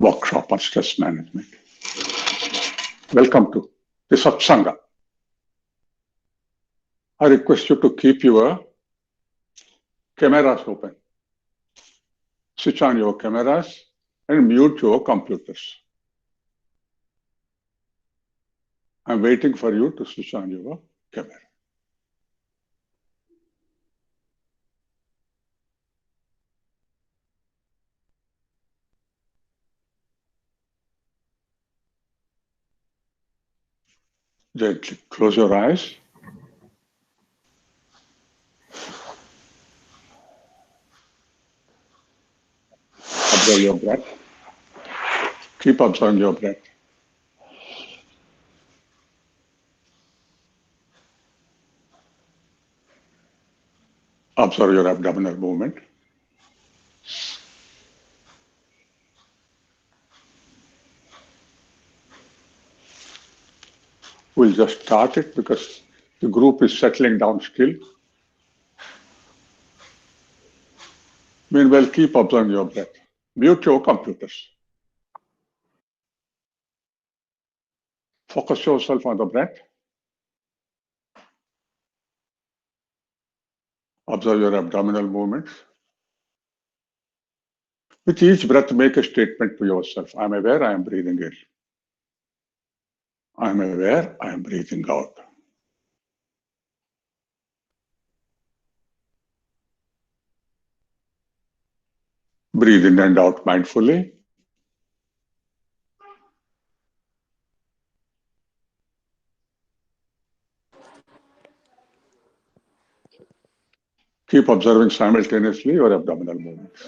workshop on stress management. Welcome to the Satsanga. I request you to keep your cameras open. Switch on your cameras and mute your computers. I'm waiting for you to switch on your camera. Gently close your eyes. Observe your breath. Keep observing your breath. Observe your abdominal movement. We'll just start it because the group is settling down still. Meanwhile, keep observing your breath. Mute your computers. Focus yourself on the breath. Observe your abdominal movements. With each breath, make a statement to yourself. I'm aware I am breathing in. I'm aware I am breathing out. Breathe in and out mindfully. Keep observing simultaneously your abdominal movements.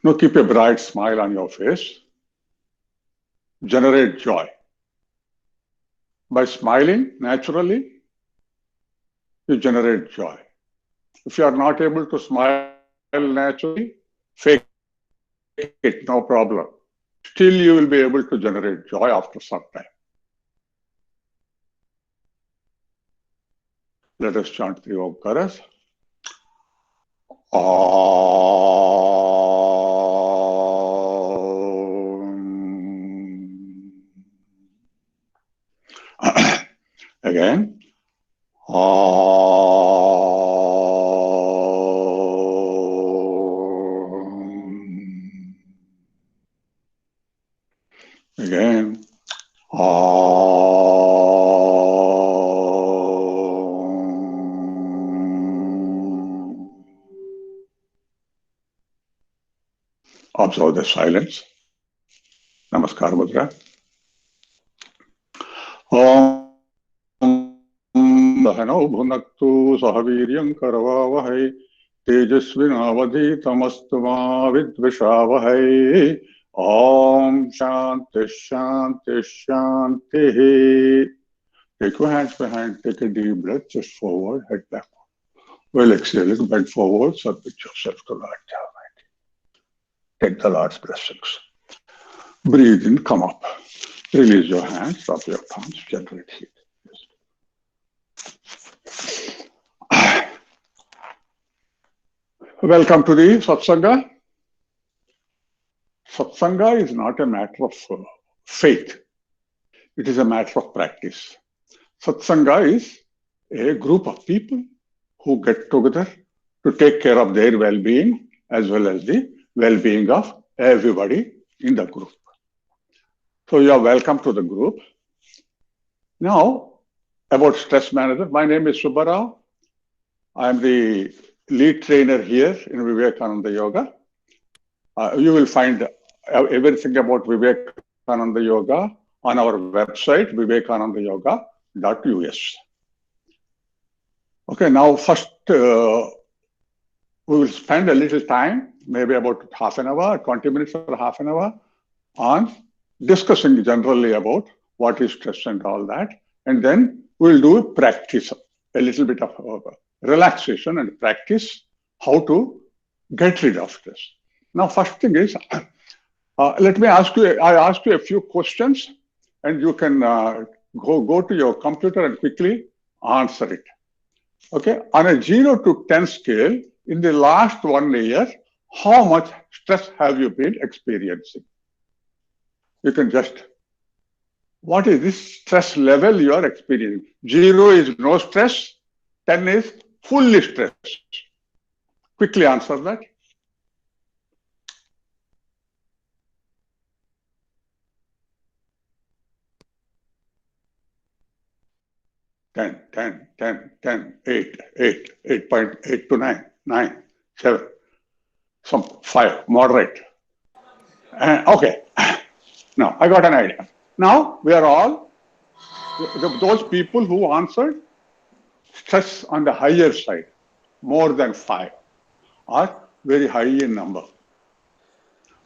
Now keep a bright smile on your face. Generate joy. By smiling naturally, you generate joy. If you are not able to smile naturally, fake it, no problem. Still, you will be able to generate joy after some time. Let us chant the Omkaras. Again. Again. Observe the silence. Namaskar Mudra. Dahano bhunaktu sahaviryam karavavahai tejasvinavadhitamastu ma vidvishavahai. Om Shanti Shanti Shanti. Take your hands behind, take a deep breath, just forward, head backward. Well, exhale, bend forward, submit yourself to Lord Almighty. Take the Lord's blessings. Breathe in, come up. Release your hands, drop your palms, generate heat. Welcome to the Satsanga. Satsanga is not a matter of faith. It is a matter of practice. Satsanga is a group of people who get together to take care of their well-being as well as the well-being of everybody in the group. So you are welcome to the group. Now, about stress management. My name is Subbarao. I am the lead trainer here in Vivekananda Yoga. You will find everything about Vivekananda Yoga on our website, vivekanandayoga.us. Okay, now first we will spend a little time, maybe about half an hour, 20 minutes or half an hour, on discussing generally about what is stress and all that. And then we'll do practice, a little bit of relaxation and practice how to get rid of stress. Now, first thing is, let me ask you, I ask you a few questions and you can go to your computer and quickly answer it. Okay, on a 0 to 10 scale, in the last 1 year, how much stress have you been experiencing? You can just, what is this stress level you are experiencing? 0 is no stress, 10 is fully stressed. Quickly answer that. 10, 10, 10, 10, 8, 8, 8.8 to 9, 9, 7, some 5, moderate. Okay, now I got an idea. Now we are all, those people who answered stress on the higher side, more than 5, are very high in number.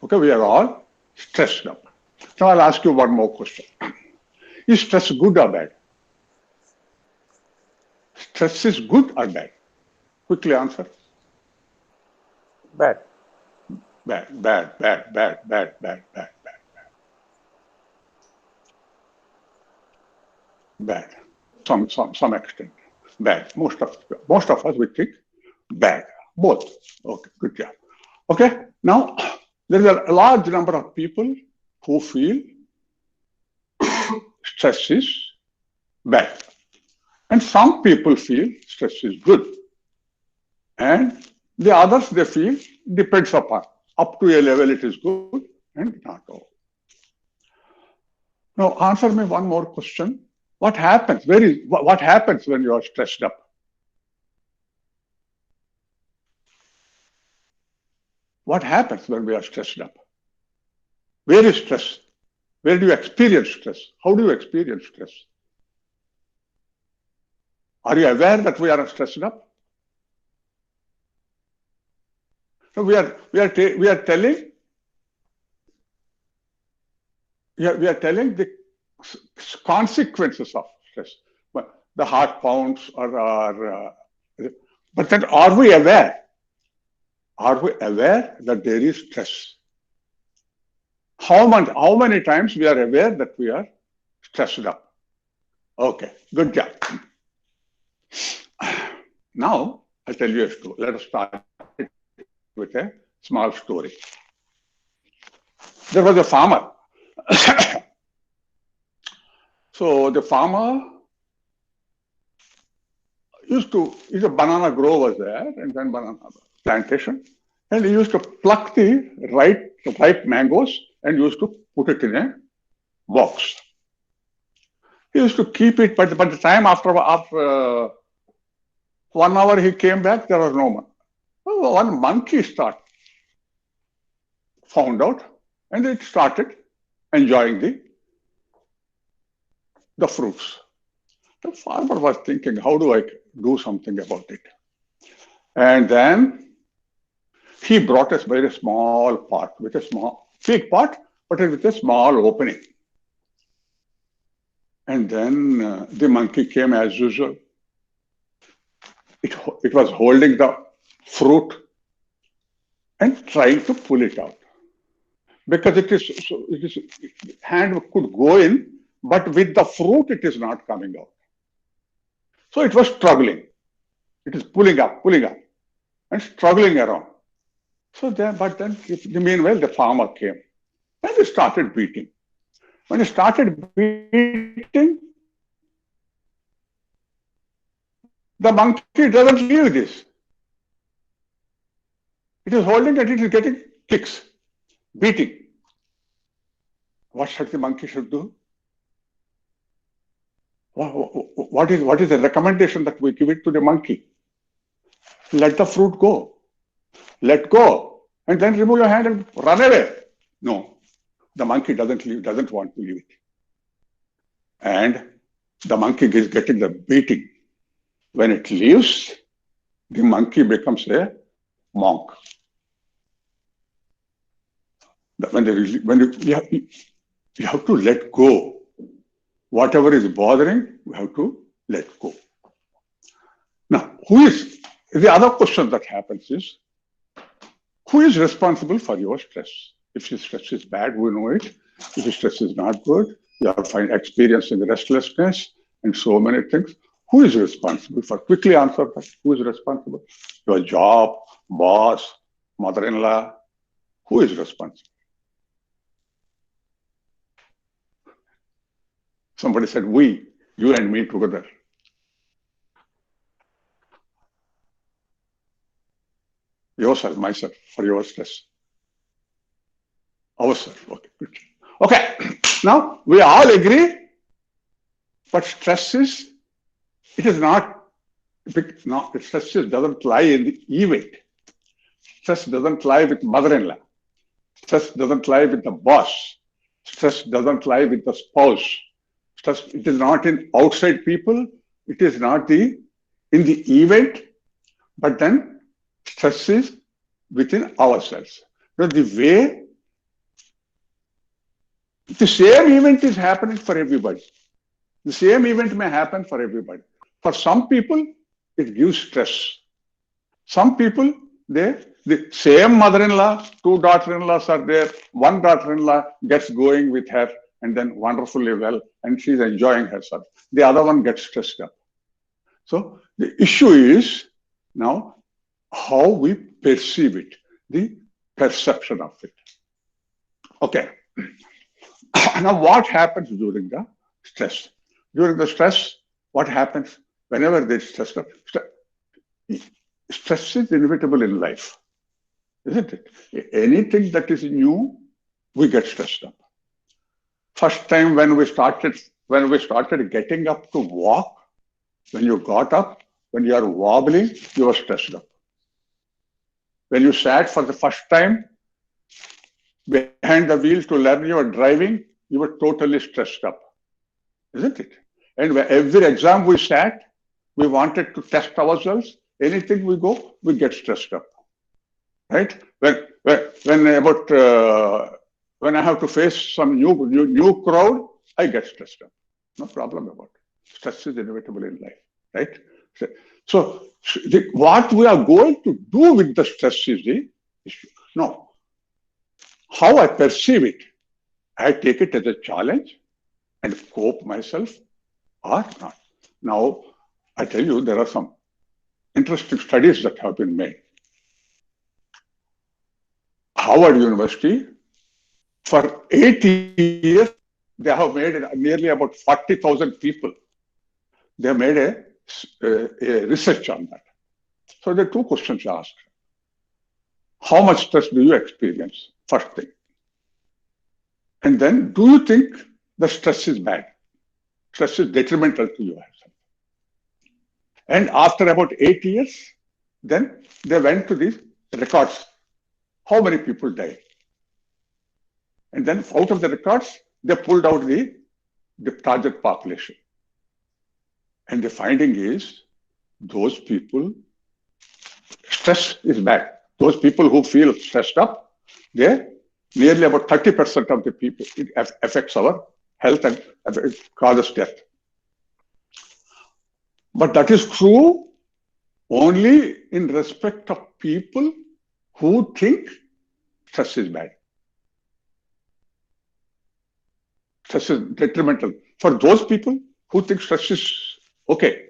Okay, we are all stressed up. Now I'll ask you one more question. Is stress good or bad? Stress is good or bad? Quickly answer. Bad. Bad, bad, bad, bad, bad, bad, bad, bad. Bad. Some extent. Bad. Most of us we think bad. Both. Okay, good job. Okay, now there is a large number of people who feel stress is bad. And some people feel stress is good. And the others, they feel, depends upon. Up to a level it is good and not all. Now answer me one more question. What happens? What happens when you are stressed up? What happens when we are stressed up? Where is stress? Where do you experience stress? How do you experience stress? Are you aware that we are stressed up? So we are telling the consequences of stress. But the heart pounds but then are we aware? Are we aware that there is stress? How many times we are aware that we are stressed up? Okay, good job. Now I'll tell you a story. Let us start with a small story. There was a farmer. So the farmer a banana grove was there, and then banana plantation, and he used to pluck the ripe mangoes and used to put it in a box. He used to keep it, but by the time after 1 hour he came back, there was no one. Well, one monkey found out, and it started enjoying the fruits. The farmer was thinking, how do I do something about it? And then he brought a very small pot, with a small big pot, but with a small opening. And then the monkey came as usual. It was holding the fruit and trying to pull it out. Because hand could go in, but with the fruit it is not coming out. So it was struggling. It is pulling up, and struggling around. But then, meanwhile, the farmer came and he started beating. When he started beating, the monkey doesn't leave this. It is holding it, it is getting kicks, beating. What should the monkey do? What is the recommendation that we give it to the monkey? Let the fruit go. Let go. And then remove your hand and run away. No. The monkey doesn't want to leave it. And the monkey is getting the beating. When it leaves, the monkey becomes a monk. You have to let go. Whatever is bothering, we have to let go. Now, the other question that happens is, who is responsible for your stress? If your stress is bad, we know it. If your stress is not good, you are experiencing restlessness and so many things. Who is responsible for? Quickly answer that. Who is responsible? Your job, boss, mother-in-law. Who is responsible? Somebody said, we, you and me together. Yourself, myself, for your stress. Ourselves. Okay, good. Okay, now we all agree, but stress is, it is not, stress doesn't lie in the event. Stress doesn't lie with mother-in-law. Stress doesn't lie with the boss. Stress doesn't lie with the spouse. Stress, it is not in outside people. It is not in the event, but then stress is within ourselves. Now, the way the same event is happening for everybody. The same event may happen for everybody. For some people, it gives stress. Some people, the same mother-in-law, two daughter-in-laws are there. One daughter-in-law gets going with her and then wonderfully well, and she's enjoying herself. The other one gets stressed up. So the issue is now how we perceive it, the perception of it. Okay. Now, what happens during the stress? During the stress, what happens whenever there's stress? Stress is inevitable in life, isn't it? Anything that is new, we get stressed up. First time when we started getting up to walk, when you got up, when you are wobbling, you are stressed up. When you sat for the first time behind the wheel to learn your driving, you were totally stressed up, isn't it? And every exam we sat, we wanted to test ourselves. Anything we go, we get stressed up, right? When I have to face some new crowd, I get stressed up. No problem about it. Stress is inevitable in life, right? So what we are going to do with the stress is the issue. No, how I perceive it, I take it as a challenge and cope myself or not. Now, I tell you, there are some interesting studies that have been made. Harvard University, for 80 years, they have made nearly about 40,000 people. They made a research on that. So there are two questions asked. How much stress do you experience? First thing. And then, do you think the stress is bad? Stress is detrimental to you. And after about 8 years, then they went to these records. How many people died? And then out of the records, they pulled out the target population. And the finding is those people, stress is bad. Those people who feel stressed up, they're nearly about 30% of the people, it affects our health and causes death. But that is true only in respect of people who think stress is bad. Stress is detrimental. For those people who think stress is okay,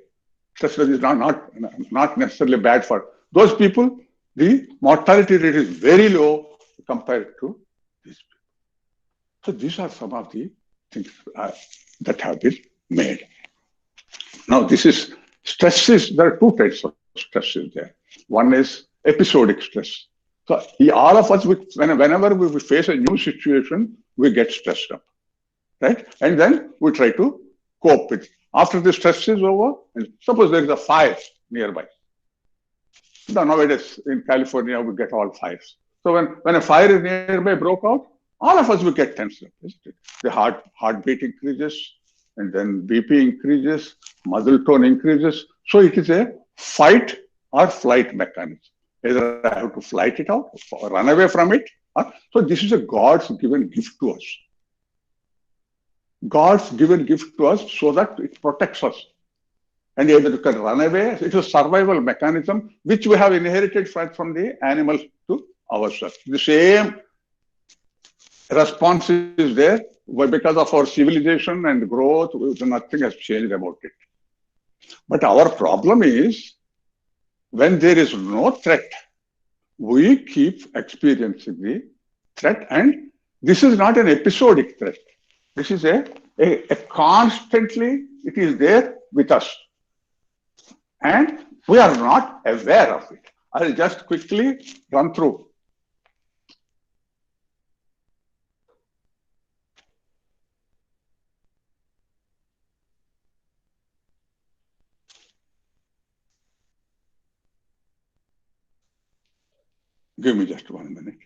stress is not necessarily bad for those people, the mortality rate is very low compared to these people. So these are some of the things that have been made. Now, this is stresses. There are two types of stresses there. One is episodic stress. So all of us, whenever we face a new situation, we get stressed up, right? And then we try to cope with it. After the stress is over, and suppose there is a fire nearby. Now, nowadays in California, we get all fires. So when a fire is nearby broke out, all of us will get tensed up, isn't it? The heartbeat increases, and then BP increases, muscle tone increases. So it is a fight or flight mechanism. Either I have to fight it out or run away from it. So this is a God's given gift to us. God's given gift to us so that it protects us. And either you can run away. It's a survival mechanism which we have inherited from the animals to ourselves. The same response is there. Because of our civilization and growth, nothing has changed about it. But our problem is when there is no threat, we keep experiencing the threat, and this is not an episodic threat. This is a constantly, it is there with us, and we are not aware of it. I'll just quickly run through. Give me just 1 minute.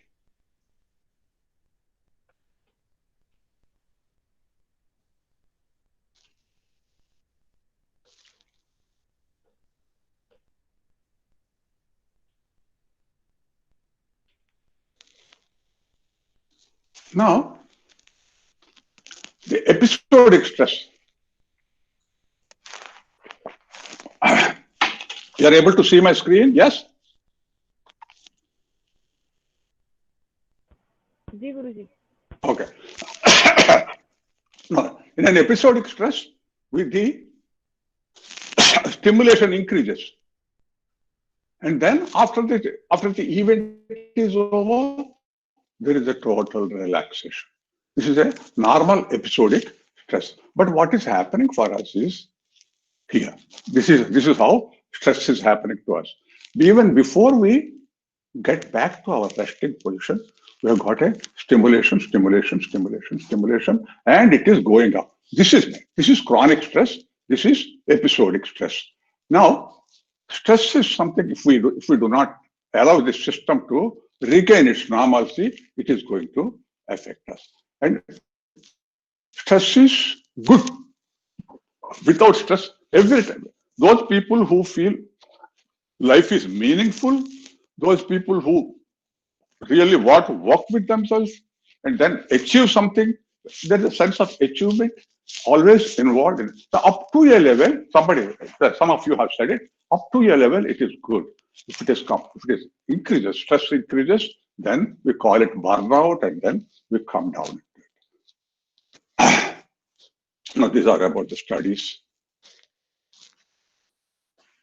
Now, the episodic stress. You are able to see my screen? Yes? Ji Guruji. Okay. Now, in an episodic stress, with the stimulation increases. And then after the event is over, there is a total relaxation. This is a normal episodic stress. But what is happening for us is here. This is how stress is happening to us. Even before we get back to our resting position, we have got a stimulation, and it is going up. This is chronic stress. This is episodic stress. Now, stress is something, if we do not allow the system to regain its normalcy, it is going to affect us. And stress is good. Without stress, every time, those people who feel life is meaningful, those people who really want to work with themselves and then achieve something, there's a sense of achievement always involved in it. So up to a level, some of you have said it, up to a level, it is good. If it is increases, stress increases, then we call it burnout, and then we come down. Now, these are about the studies.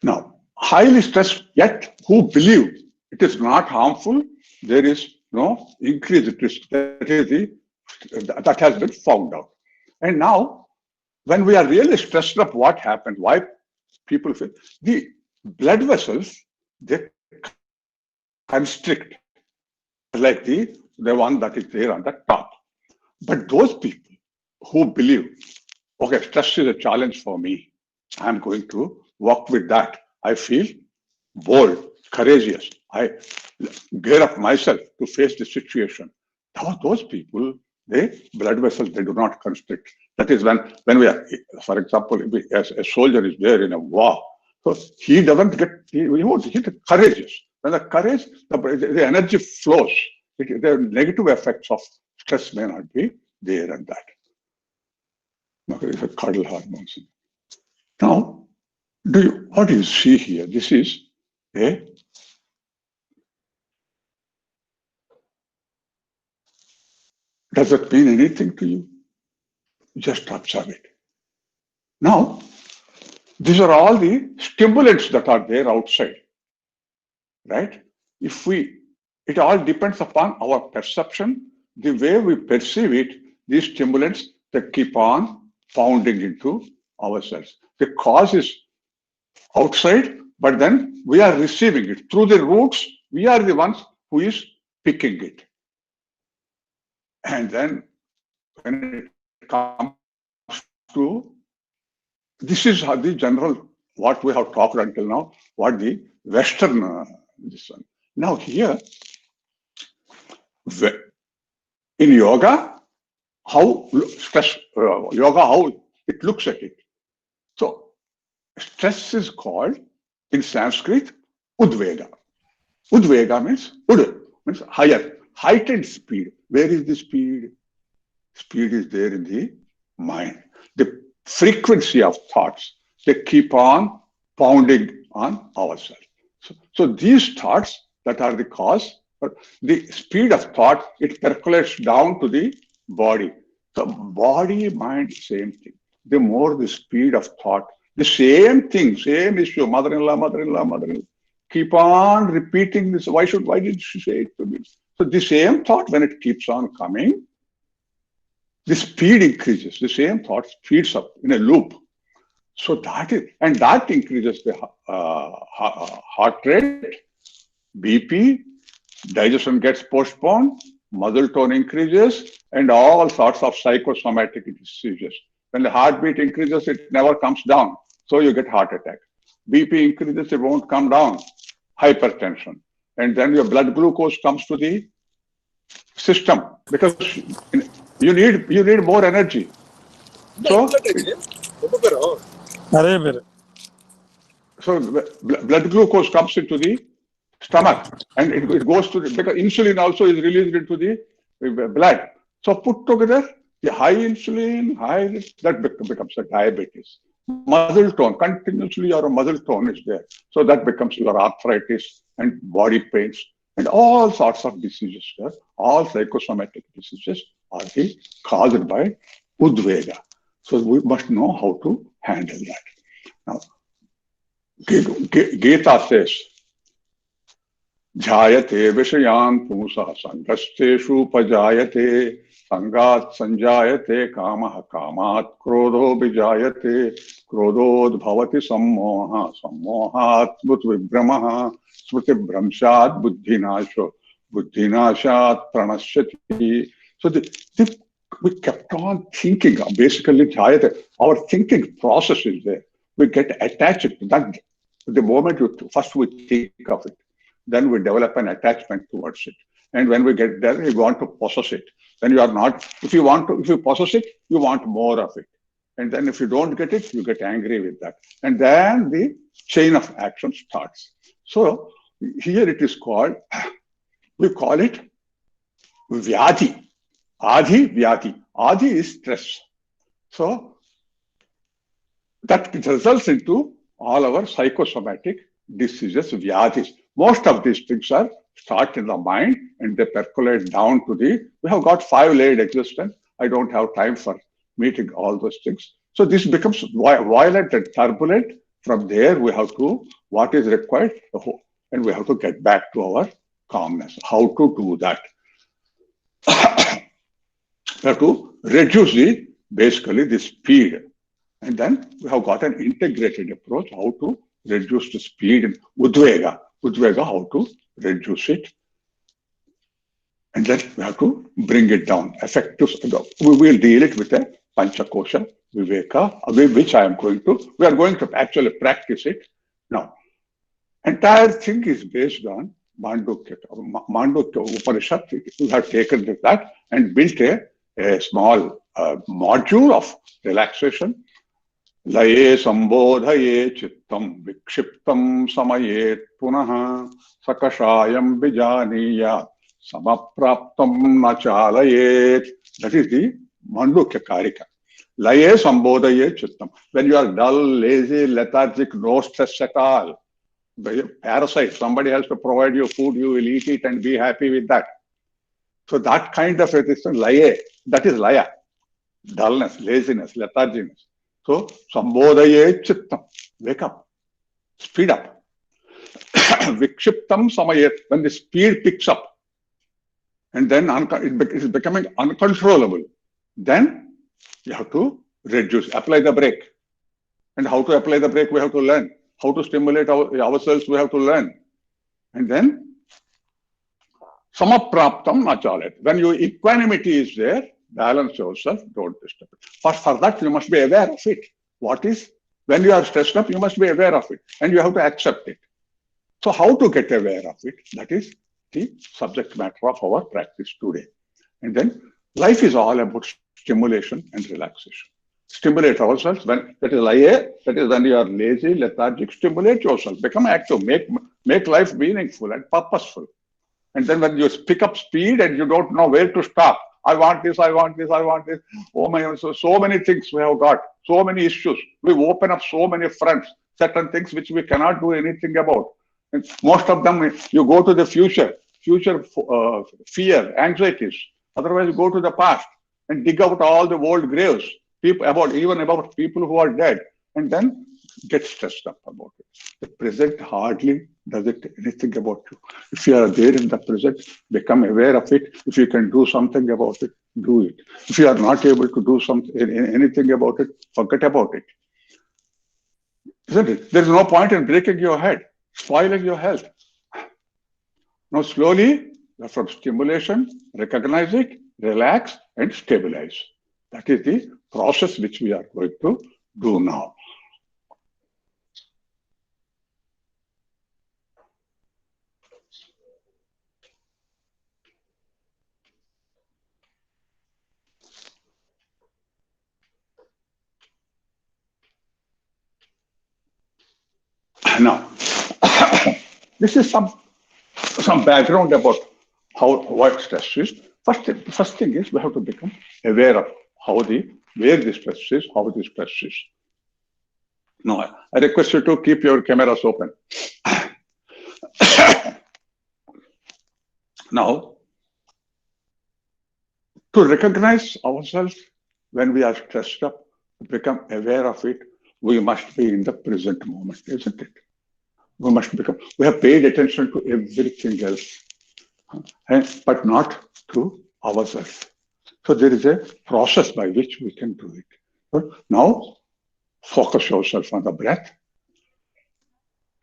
Now, highly stressed, yet who believe it is not harmful, there is no increased risk. That has been found out. And now, when we are really stressed up, what happens? Why people feel the blood vessels, they constrict, like the one that is there on the top. But those people who believe, okay, stress is a challenge for me, I'm going to work with that. I feel bold, courageous. I gear up myself to face the situation. Now, those people, blood vessels, they do not constrict. That is when we are, for example, as a soldier is there in a war, so he doesn't get, he's courageous. When the courage, the energy flows. The negative effects of stress may not be there and that. It's a cuddle hormones. Now, what do you see here? This is a does it mean anything to you? Just observe it. Now, these are all the stimulants that are there outside, right? It all depends upon our perception, the way we perceive it, these stimulants that keep on pounding into ourselves. The cause is outside, but then we are receiving it. Through the roots, we are the ones who is picking it. And then when it comes to, this is how the general, what we have talked until now, what the Western, this one. Now here, in yoga, how it looks at it. So stress is called in Sanskrit udvega. Udvega means higher, heightened speed. Where is the speed? Speed is there in the mind. The frequency of thoughts, they keep on pounding on ourselves. So these thoughts that are the cause The speed of thought, it percolates down to the body. So body, mind, same thing. The more the speed of thought, the same thing, same issue, mother-in-law, mother-in-law, mother-in-law. Keep on repeating this. Why did she say it to me? So the same thought, when it keeps on coming, the speed increases. The same thought speeds up in a loop. So that increases the heart rate, BP, digestion gets postponed, muscle tone increases, and all sorts of psychosomatic diseases. When the heartbeat increases, it never comes down. So you get heart attack. BP increases, it won't come down. Hypertension. And then your blood glucose comes to the system because you need more energy. So blood glucose comes into the stomach and it goes to because insulin also is released into the blood. So put together the high insulin, that becomes a diabetes. Muscle tone, continuously your muscle tone is there. So that becomes your arthritis and body pains and all sorts of diseases there. All psychosomatic diseases are caused by udvega. So we must know how to handle that. Now, Gita says, Jayate Vishayan Pusa Sangasteshu Pajayate Sangat Sanjayate Kamaha Kamat Krodho Bijayate Krodod Bhavati Sammoha Sammohat Smut Smriti Bramshat Buddhinashat Pranashyati. So we kept on thinking, basically Jayate, our thinking process is there. We get attached to that. The moment first we think of it, then we develop an attachment towards it. And when we get there, we want to possess it. Then you are not, if you possess it, you want more of it. And then if you don't get it, you get angry with that. And then the chain of action starts. So here it is called, we call it Vyadhi. Adhi, Vyadhi. Adhi is stress. So that results into all our psychosomatic diseases, Vyadhis. Most of these things start in the mind and they percolate down to we have got 5-layered existence. I don't have time for meeting all those things. So this becomes violent and turbulent. From there, we have to, what is required, and we have to get back to our calmness. How to do that? We have to reduce basically the speed. And then we have got an integrated approach, how to reduce the speed in Udvega. Udvega, how to reduce it. And then we have to bring it down. Effective. We will deal it with a Panchakosha Viveka, which I am we are going to actually practice it now. Entire thing is based on Mandukya. Mandukya Upanishad, we have taken that and built a small module of relaxation. Laye sambodhaye chittam vikshiptam samayet punaha sakashayam bijaniya samapraptam nachalayet. That is the Mandukya Karika. Laye sambodhaye chittam. When you are dull, lazy, lethargic, no stress at all, parasite, somebody has to provide you food, you will eat it and be happy with that. So that kind of resistance, laye, that is laya. Dullness, laziness, letharginess. So, sambodhaye chittam, wake up, speed up. Vikshiptam samayet, when the speed picks up, and then it is becoming uncontrollable, then you have to reduce, apply the brake. And how to apply the brake, we have to learn. How to stimulate ourselves, we have to learn. And then, samapraptam nachalet. When your equanimity is there, balance yourself, don't disturb it. But for that, you must be aware of it. What is? When you are stressed up, you must be aware of it. And you have to accept it. So how to get aware of it? That is the subject matter of our practice today. And then life is all about stimulation and relaxation. Stimulate ourselves. That is when you are lazy, lethargic, stimulate yourself. Become active. Make life meaningful and purposeful. And then when you pick up speed and you don't know where to stop, I want this, I want this, I want this. Oh my God, so many things we have got, so many issues. We open up so many fronts, certain things which we cannot do anything about. And most of them, you go to the future, future fear, anxieties. Otherwise, go to the past and dig out all the old graves, people about even about people who are dead, and then get stressed up about it. The present hardly does it anything about you. If you are there in the present, become aware of it. If you can do something about it, do it. If you are not able to do something anything about it, forget about it. Isn't it? There is no point in breaking your head, spoiling your health. Now, slowly, from stimulation, recognize it, relax, and stabilize. That is the process which we are going to do now. Now, this is some background about what stress is. First thing is we have to become aware of where the stress is, how the stress is. Now, I request you to keep your cameras open. Now, to recognize ourselves when we are stressed up, become aware of it, we must be in the present moment, isn't it? We have paid attention to everything else, but not to ourselves. So there is a process by which we can do it. Now, focus yourself on the breath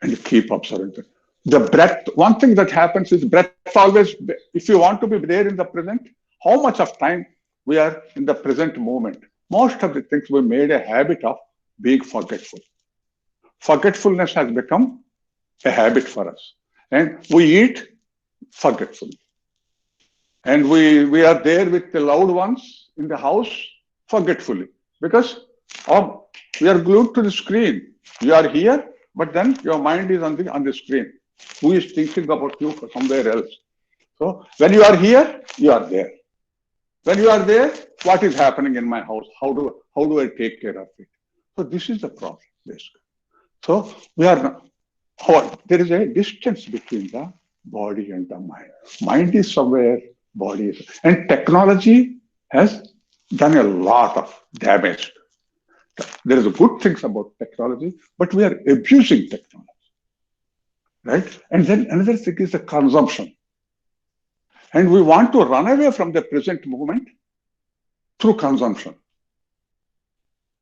and keep observing it. The breath, one thing that happens is breath always, if you want to be there in the present, how much of time we are in the present moment. Most of the things we made a habit of being forgetful. Forgetfulness has become a habit for us. And we eat forgetfully. And we are there with the loved ones in the house forgetfully. Because we are glued to the screen. You are here, but then your mind is on the screen. Who is thinking about you for somewhere else? So when you are here, you are there. When you are there, what is happening in my house? How do I take care of it? So this is the problem, basically. So there is a distance between the body and the mind. Mind is somewhere, body is, and technology has done a lot of damage. There is good things about technology, but we are abusing technology, right? And then another thing is the consumption. And we want to run away from the present moment through consumption.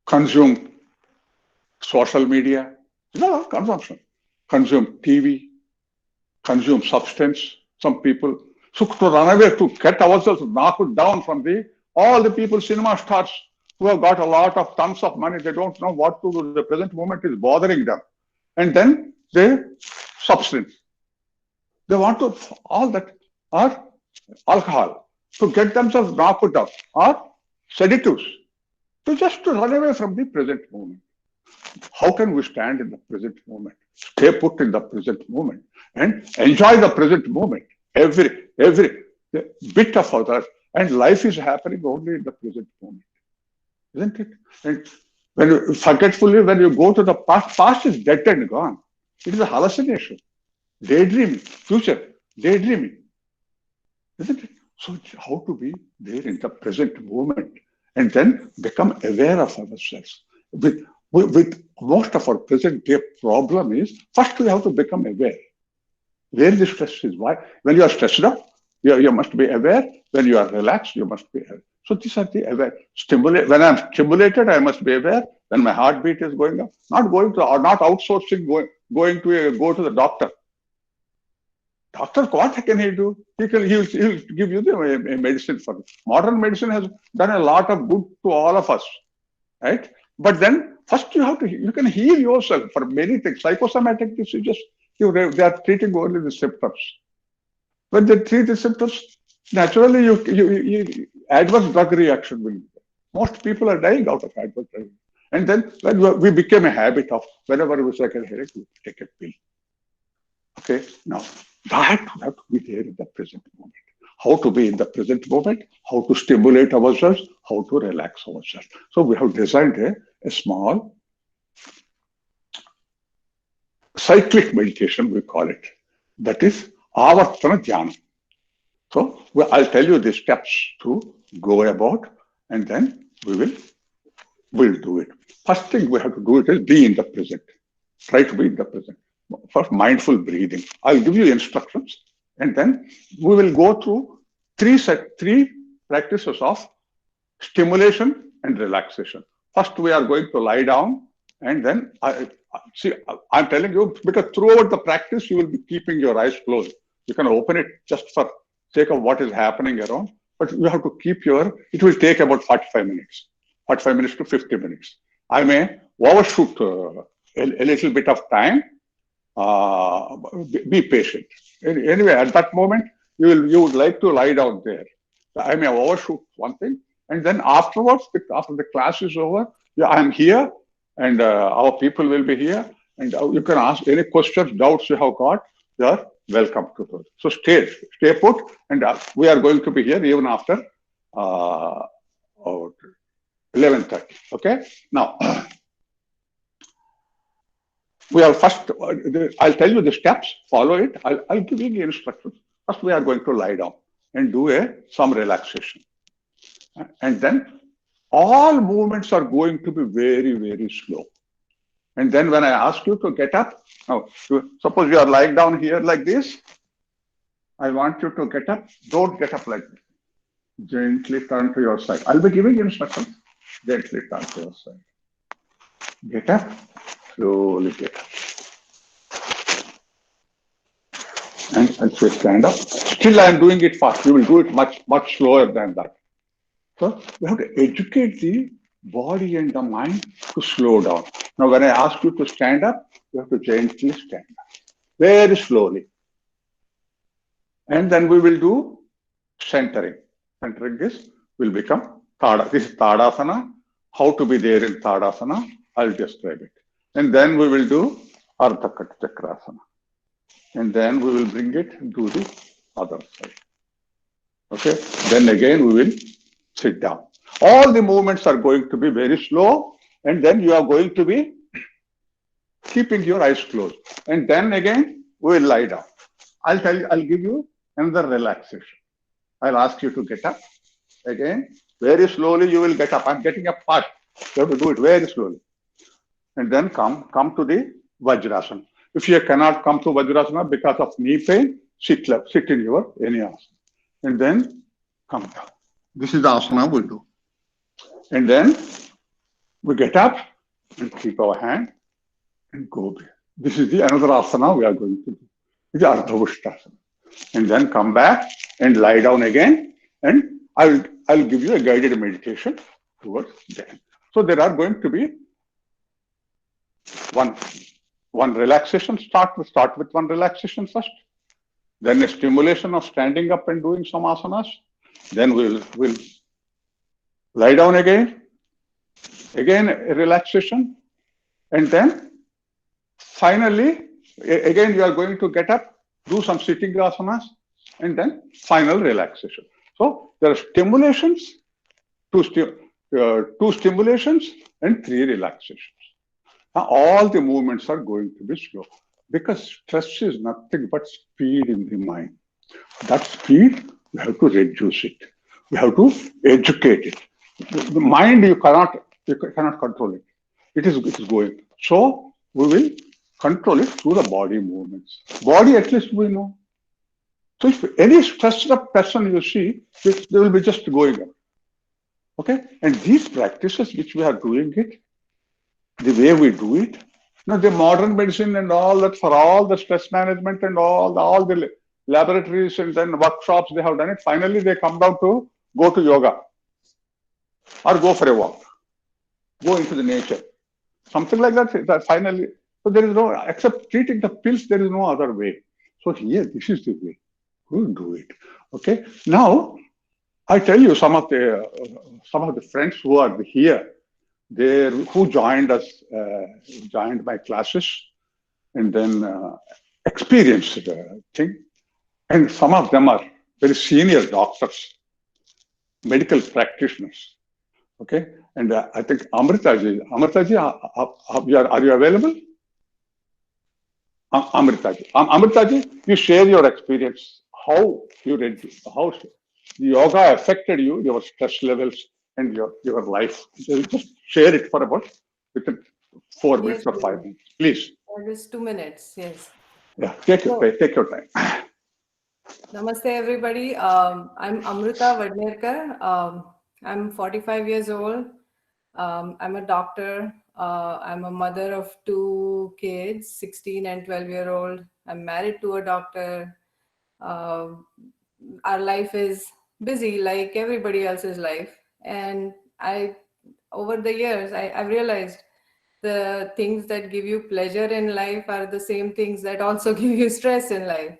Consume social media, consumption. Consume TV, consume substance, some people. So to run away, to get ourselves knocked down from all the people, cinema stars, who have got a lot of tons of money, they don't know what to do. The present moment is bothering them. And then substance. They want to, all that, or alcohol, to get themselves knocked down, or sedatives, to run away from the present moment. How can we stand in the present moment? Stay put in the present moment and enjoy the present moment. Every bit of our and life is happening only in the present moment, isn't it? And when you forgetfully, when you go to the past is dead and gone. It is a hallucination, daydreaming, future, daydreaming, isn't it? So how to be there in the present moment and then become aware of ourselves. With most of our present day problem is, first we have to become aware where the stress is. Why? When you are stressed up, you must be aware. When you are relaxed, you must be aware. So these are the aware. When I'm stimulated, I must be aware. When my heartbeat is going up, not outsourcing, go to the doctor. Doctor, what can he do? He'll give you the medicine for it. Modern medicine has done a lot of good to all of us, right? But then first you can heal yourself for many things. Psychosomatic diseases, they are treating only the symptoms. When they treat the symptoms, naturally you adverse drug reaction will be there. Most people are dying out of adverse drug. And then when we became a habit of whenever we take a headache, we take a pill. Okay, now that we have to be there in the present moment. How to be in the present moment, how to stimulate ourselves, how to relax ourselves. So we have designed a small cyclic meditation, we call it. That is Avartana Dhyana. So I'll tell you the steps to go about, and then we'll do it. First thing we have to do it is be in the present. Try to be in the present. First, mindful breathing. I'll give you instructions, and then we will go through three practices of stimulation and relaxation. First, we are going to lie down, and then I'm telling you because throughout the practice, you will be keeping your eyes closed. You can open it just for sake of what is happening around, but you have to keep it will take about 45 minutes, 45 minutes to 50 minutes. I may overshoot a little bit of time. Be patient. Anyway, at that moment, you would like to lie down there. I may overshoot one thing, and then afterwards, after the class is over, yeah, I'm here, and our people will be here, and you can ask any questions, doubts you have got. You are welcome to those. So stay put, and we are going to be here even after 11:30. Okay. Now we are first. I'll tell you the steps. Follow it. I'll give you the instructions. First, we are going to lie down and do some relaxation, and then all movements are going to be very, very slow. And then when I ask you to get up, now suppose you are lying down here like this. I want you to get up. Don't get up like this. Gently turn to your side. I'll be giving you instructions. Gently turn to your side. Get up. Slowly get up. And so stand up. Still, I am doing it fast. You will do it much, much slower than that. So we have to educate the body and the mind to slow down. Now, when I ask you to stand up, you have to gently stand up. Very slowly. And then we will do centering. Centering this will become Tada. This is Tadasana. How to be there in Tadasana, I'll describe it. And then we will do Ardha Chakrasana. And then we will bring it to the other side. Okay. Then again we will sit down. All the movements are going to be very slow, and then you are going to be keeping your eyes closed. And then again we will lie down. I'll give you another relaxation. I'll ask you to get up. Again, very slowly you will get up. I'm getting up fast. You have to do it very slowly. And then come to the Vajrasana. If you cannot come to Vajrasana because of knee pain, sit in your any asana. And then come down. This is the asana we do. And then we get up and keep our hand and go back. This is the another asana we are going to do. This is Ardha Vushtasana. And then come back and lie down again. And I'll give you a guided meditation towards the end. So there are going to be one relaxation. Start with one relaxation first. Then a stimulation of standing up and doing some asanas. Then we'll lie down again a relaxation, and then finally again you are going to get up, do some sitting asanas, and then final relaxation. So there are stimulations, two stimulations and 3 relaxations. Now all the movements are going to be slow because stress is nothing but speed in the mind. That speed, we have to reduce it. We have to educate it. The mind, you cannot control it. It is going. So we will control it through the body movements. Body, at least we know. So if any stressed up person you see, they will be just going up. Okay? And these practices which we are doing it, the way we do it, the modern medicine and all that, for all the stress management and all the laboratories and then workshops, they have done it. Finally, they come down to go to yoga or go for a walk, go into the nature, something like that. Finally, so there is no, except treating the pills, there is no other way. So here, this is the way we'll do it. Okay. Now, I tell you some of the friends who are here, who joined us, joined my classes, and then experienced the thing. And some of them are very senior doctors, medical practitioners. Okay, and I think Amritaji, are you available? Amritaji, you share your experience. how you read this, how yoga affected you, your stress levels, and your life. So just share it for about within 4 minutes Yes, or 5 minutes, please. just 2 minutes. Yes. Yeah, So, take your time. namaste, everybody. I'm Amrita Vadnerkar. I'm 45 years old. I'm a doctor. I'm a mother of two kids, 16 and 12-year-old. I'm married to a doctor. Uh, our life is busy like everybody else's life. And over the years, I've realized the things that give you pleasure in life are the same things that also give you stress in life.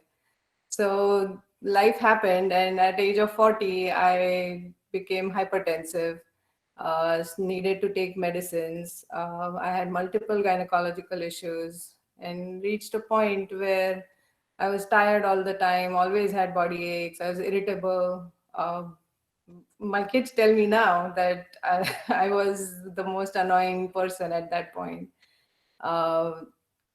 So life happened, and at age of 40, I became hypertensive, needed to take medicines. I had multiple gynecological issues and reached a point where I was tired all the time, always had body aches, I was irritable. My kids tell me now that I was the most annoying person at that point. Uh,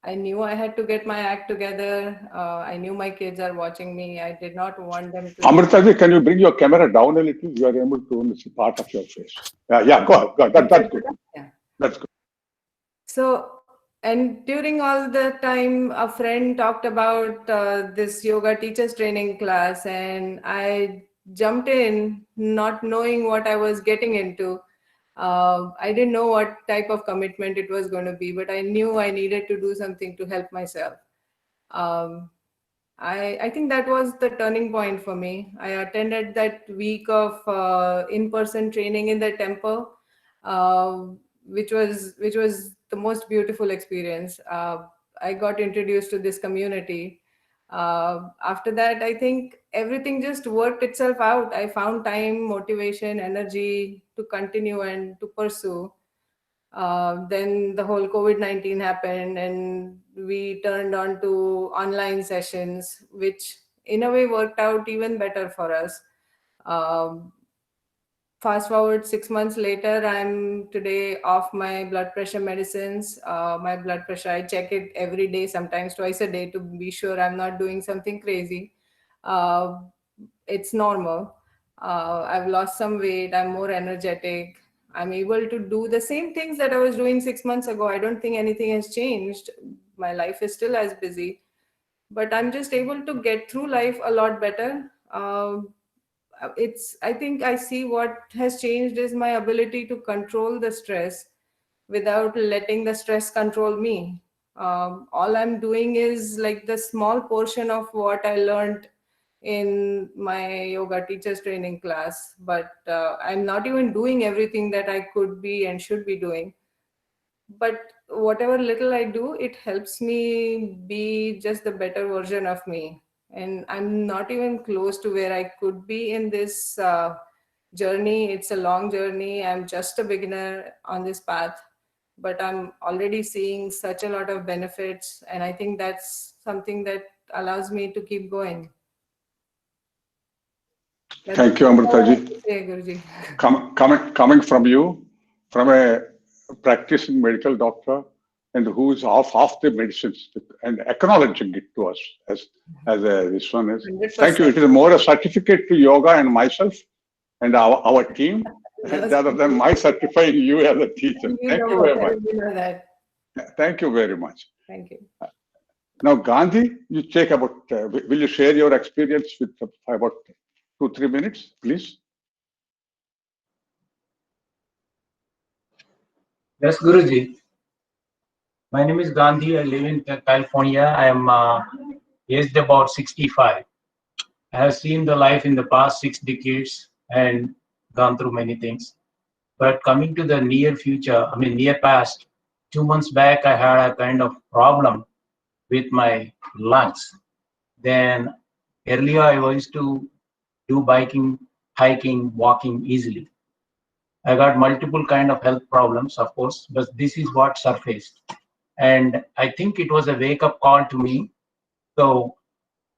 I knew I had to get my act together. I knew my kids are watching me. I did not want them to see. Amritaji, can you bring your camera down a little? You are able to only see part of your face. Yeah, go ahead. Go ahead. Is That's that good. better? Yeah. That's good. So, and during all the time, a friend talked about this yoga teachers training class, and I jumped in, not knowing what I was getting into. I didn't know what type of commitment it was going to be, but I knew I needed to do something to help myself. Um, I think that was the turning point for me. I attended that week of in-person training in the temple, uh, which was the most beautiful experience. I got introduced to this community. After that, I think everything just worked itself out. I found time, motivation, energy to continue and to pursue. Then the whole COVID-19 happened, and we turned on to online sessions, which in a way worked out even better for us. Um, Fast forward 6 months later, I'm today off my blood pressure medicines. My blood pressure, I check it every day, sometimes twice a day, to be sure I'm not doing something crazy. Uh, it's normal. I've lost some weight. I'm more energetic. I'm able to do the same things that I was doing 6 months ago. I don't think anything has changed. My life is still as busy, but I'm just able to get through life a lot better. I think I see what has changed is my ability to control the stress without letting the stress control me. All I'm doing is like the small portion of what I learned in my yoga teachers training class, but I'm not even doing everything that I could be and should be doing. But whatever little I do, it helps me be just the better version of me. And I'm not even close to where I could be in this journey. It's a long journey. I'm just a beginner on this path, but I'm already seeing such a lot of benefits. And I think that's something that allows me to keep going. Thank you, That's all I have Amritaji. to say, Guruji. Coming from you, from a practicing medical doctor, and who is off the medicines and acknowledging it to us as this one is. Thank you. 100%. It is more a certificate to yoga and myself and our team rather than my certifying you as a teacher. You Thank know you very what? much. You know that. Thank you very much. Thank you. Now, Gandhi, you take about, will you share your experience with about 2, 3 minutes, please? Yes, Guruji. My name is Gandhi. I live in California. I am aged about 65. I have seen the life in the past 6 decades and gone through many things. But coming to the near future, I mean, near past, 2 months back, I had a kind of problem with my lungs. Then earlier, I used to do biking, hiking, walking easily. I got multiple kind of health problems, of course, but this is what surfaced. And I think it was a wake up call to me. So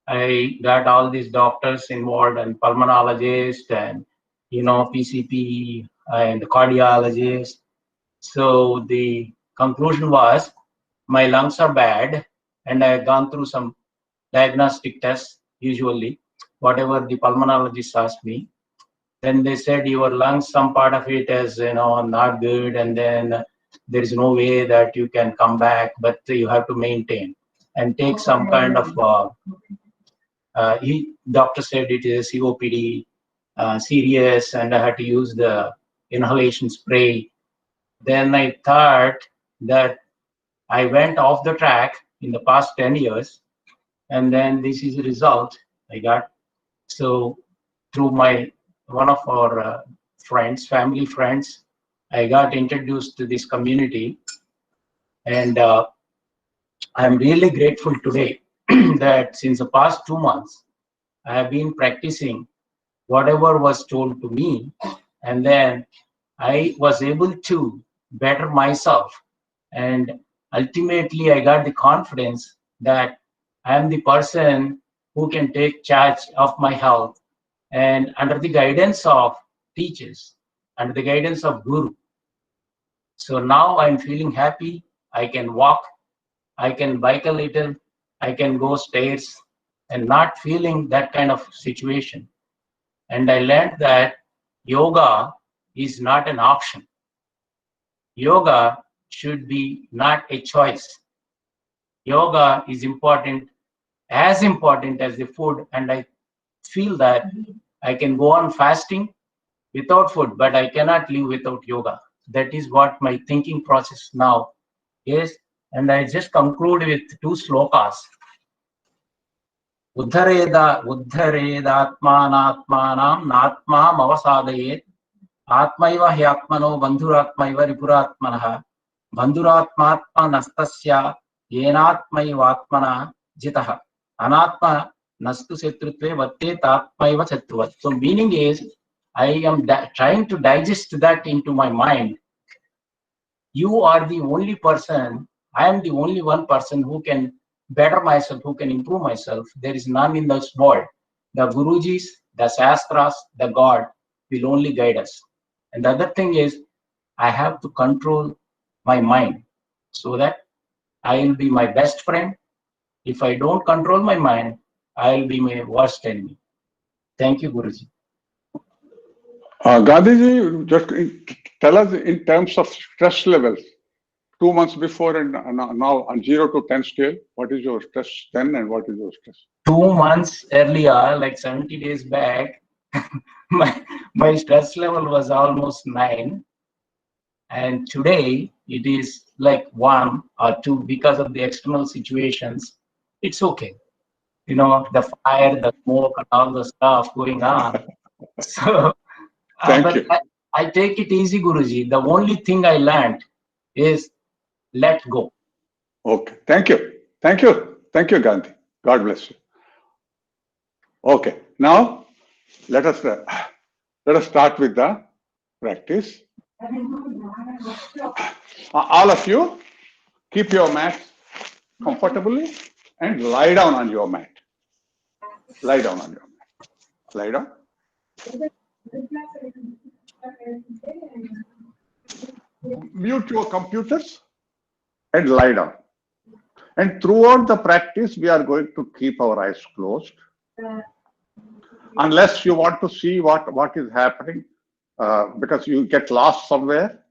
I got all these doctors involved and pulmonologist and, PCP and cardiologist. So the conclusion was my lungs are bad and I had gone through some diagnostic tests usually. whatever the pulmonologist asked me. Then they said your lungs, some part of it is not good, and then there is no way that you can come back, but you have to maintain and take some kind of. Doctor said it is COPD, serious, and I had to use the inhalation spray. Then I thought that I went off the track in the past 10 years, and then this is the result I got. So through one of our family friends, I got introduced to this community, and I'm really grateful today that since the past 2 months, I have been practicing whatever was told to me, and then I was able to better myself, and ultimately I got the confidence that I am the person who can take charge of my health, and under the guidance of teachers, under the guidance of guru. So now I'm feeling happy. I can walk, I can bike a little, I can go stairs, and not feeling that kind of situation. And I learned that yoga is not an option. Yoga should be not a choice. Yoga is important, as important as the food. And I feel that I can go on fasting without food, but I cannot live without yoga. That is what my thinking process now is. And I just conclude with two slokas. उद्धरेदात्मानात्मानां नात्माम् अवसादयेत् आत्मैव ह्यात्मनो बन्धुरात्मैव रिपुरात्मनः बन्धुरात्मात्मनस्तस्य येनात्मैवात्मना जितः अनात्मा nastu शत्रुत्वे वर्तेत आत्मैव शत्रुवत्. So meaning is, I am trying to digest that into my mind. You are the only person, I am the only one person who can better myself, who can improve myself. There is none in this world. The Gurujis, the Shastras, the God will only guide us. And the other thing is, I have to control my mind so that I will be my best friend. If I don't control my mind, I will be my worst enemy. Thank you, Guruji. Gandhiji, just tell us in terms of stress levels, 2 months before and now on 0 to 10 scale, what is your stress then and what is your stress? 2 months earlier, like 70 days back, my stress level was almost 9. And today it is like 1 or 2 because of the external situations. It's okay. The fire, the smoke, and all the stuff going on. So, Thank you. I take it easy, Guruji. The only thing I learned is let go. Okay. Thank you. Thank you. Thank you, Gandhi. God bless you. Okay. Now, let us start with the practice. All of you, keep your mat comfortably and lie down on your mat. Lie down on your mat. Lie down. Mute your computers and lie down. And throughout the practice, we are going to keep our eyes closed. Unless you want to see what is happening, because you get lost somewhere,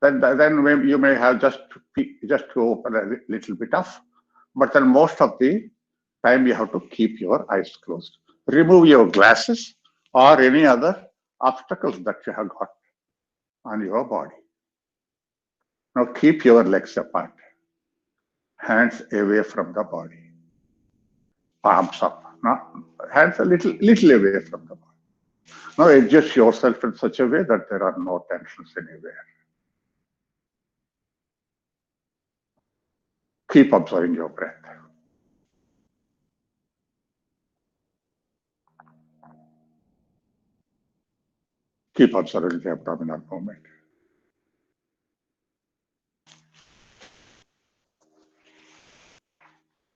then you may have just to open a little bit of. But then most of the time you have to keep your eyes closed. Remove your glasses or any other obstacles that you have got on your body. Now keep your legs apart, hands away from the body, palms up. Now hands a little away from the body. Now adjust yourself in such a way that there are no tensions anywhere. Keep observing your breath. Keep observing the abdominal movement.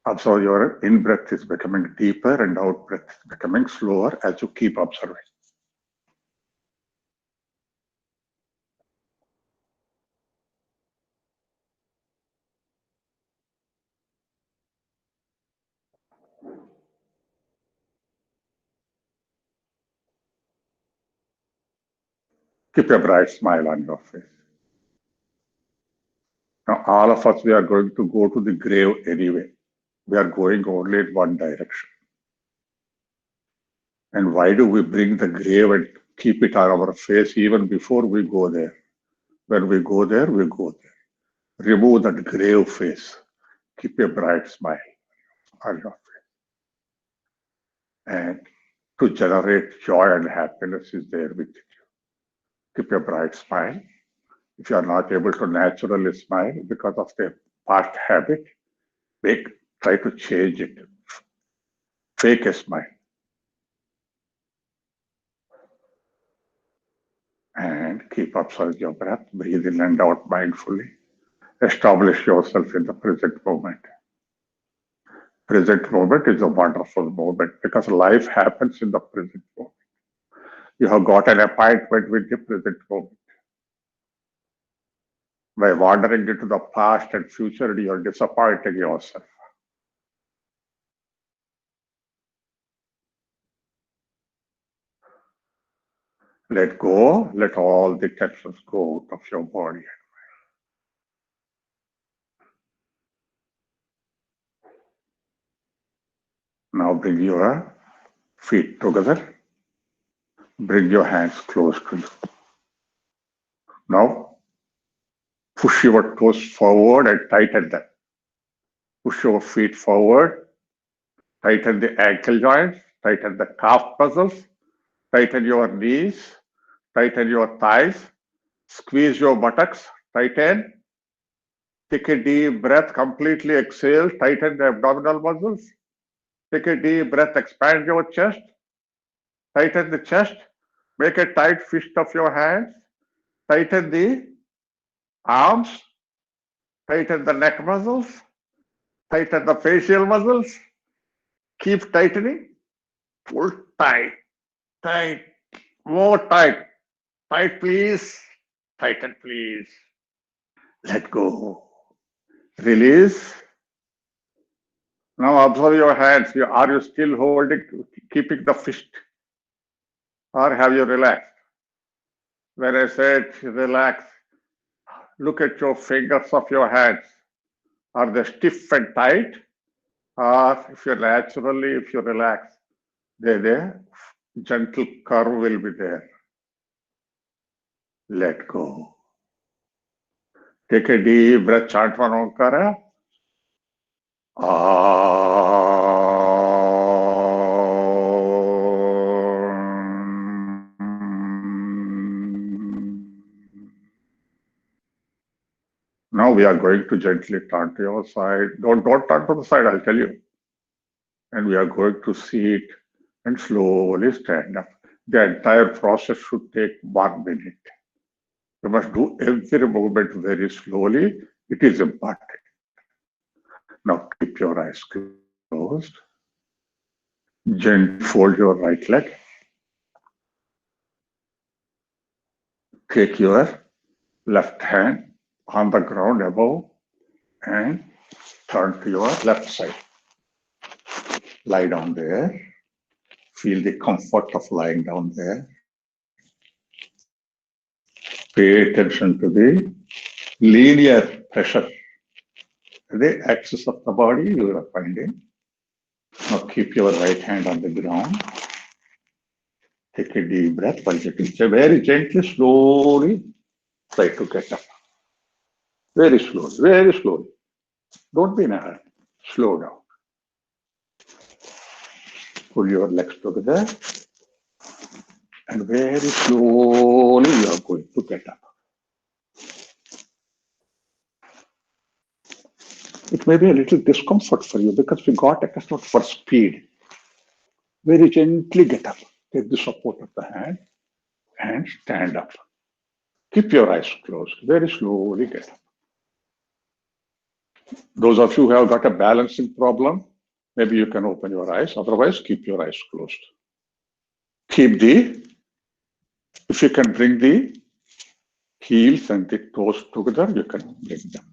Observe your in-breath is becoming deeper and out-breath is becoming slower as you keep observing. Keep a bright smile on your face. Now, all of us, we are going to go to the grave anyway. We are going only in one direction. And why do we bring the grave and keep it on our face even before we go there? When we go there, we go there. Remove that grave face. Keep a bright smile on your face. And to generate joy and happiness is there with you. Keep a bright smile. If you are not able to naturally smile because of the past habit, try to change it. Fake a smile. And keep observing your breath. Breathe in and out mindfully. Establish yourself in the present moment. Present moment is a wonderful moment because life happens in the present moment. You have got an appointment with the present moment. By wandering into the past and future, you are disappointing yourself. Let go, let all the tensions go out of your body. Now bring your feet together. Bring your hands close to you. Now push your toes forward and tighten them. Push your feet forward. Tighten the ankle joints. Tighten the calf muscles. Tighten your knees. Tighten your thighs. Squeeze your buttocks. Tighten. Take a deep breath. Completely exhale. Tighten the abdominal muscles. Take a deep breath. Expand your chest. Tighten the chest. Make a tight fist of your hands. Tighten the arms. Tighten the neck muscles. Tighten the facial muscles. Keep tightening. Pull tight. Tight. More tight. Tight, please. Tighten, please. Let go. Release. Now observe your hands. Are you still holding, keeping the fist? Or have you relaxed? When I said relax, look at your fingers of your hands. Are they stiff and tight? Or if you relax, the gentle curve will be there. Let go. Take a deep breath, chant one Omkara. Now we are going to gently turn to your side. Don't turn to the side, I'll tell you. And we are going to sit and slowly stand up. The entire process should take 1 minute. You must do every movement very slowly. It is important. Now keep your eyes closed. Gently fold your right leg. Take your left hand on the ground above and turn to your left side. Lie down there. Feel the comfort of lying down there. Pay attention to the linear pressure. The axis of the body you are finding. Now keep your right hand on the ground. Take a deep breath while getting very gently, slowly try to get up. Very slowly, very slowly. Don't be in a hurry. Slow down. Pull your legs together and very slowly you are going to get up. It may be a little discomfort for you because we got accustomed for speed. Very gently get up. Take the support of the hand and stand up. Keep your eyes closed. Very slowly get up. Those of you who have got a balancing problem, maybe you can open your eyes. Otherwise, keep your eyes closed. If you can bring the heels and the toes together, you can bring them.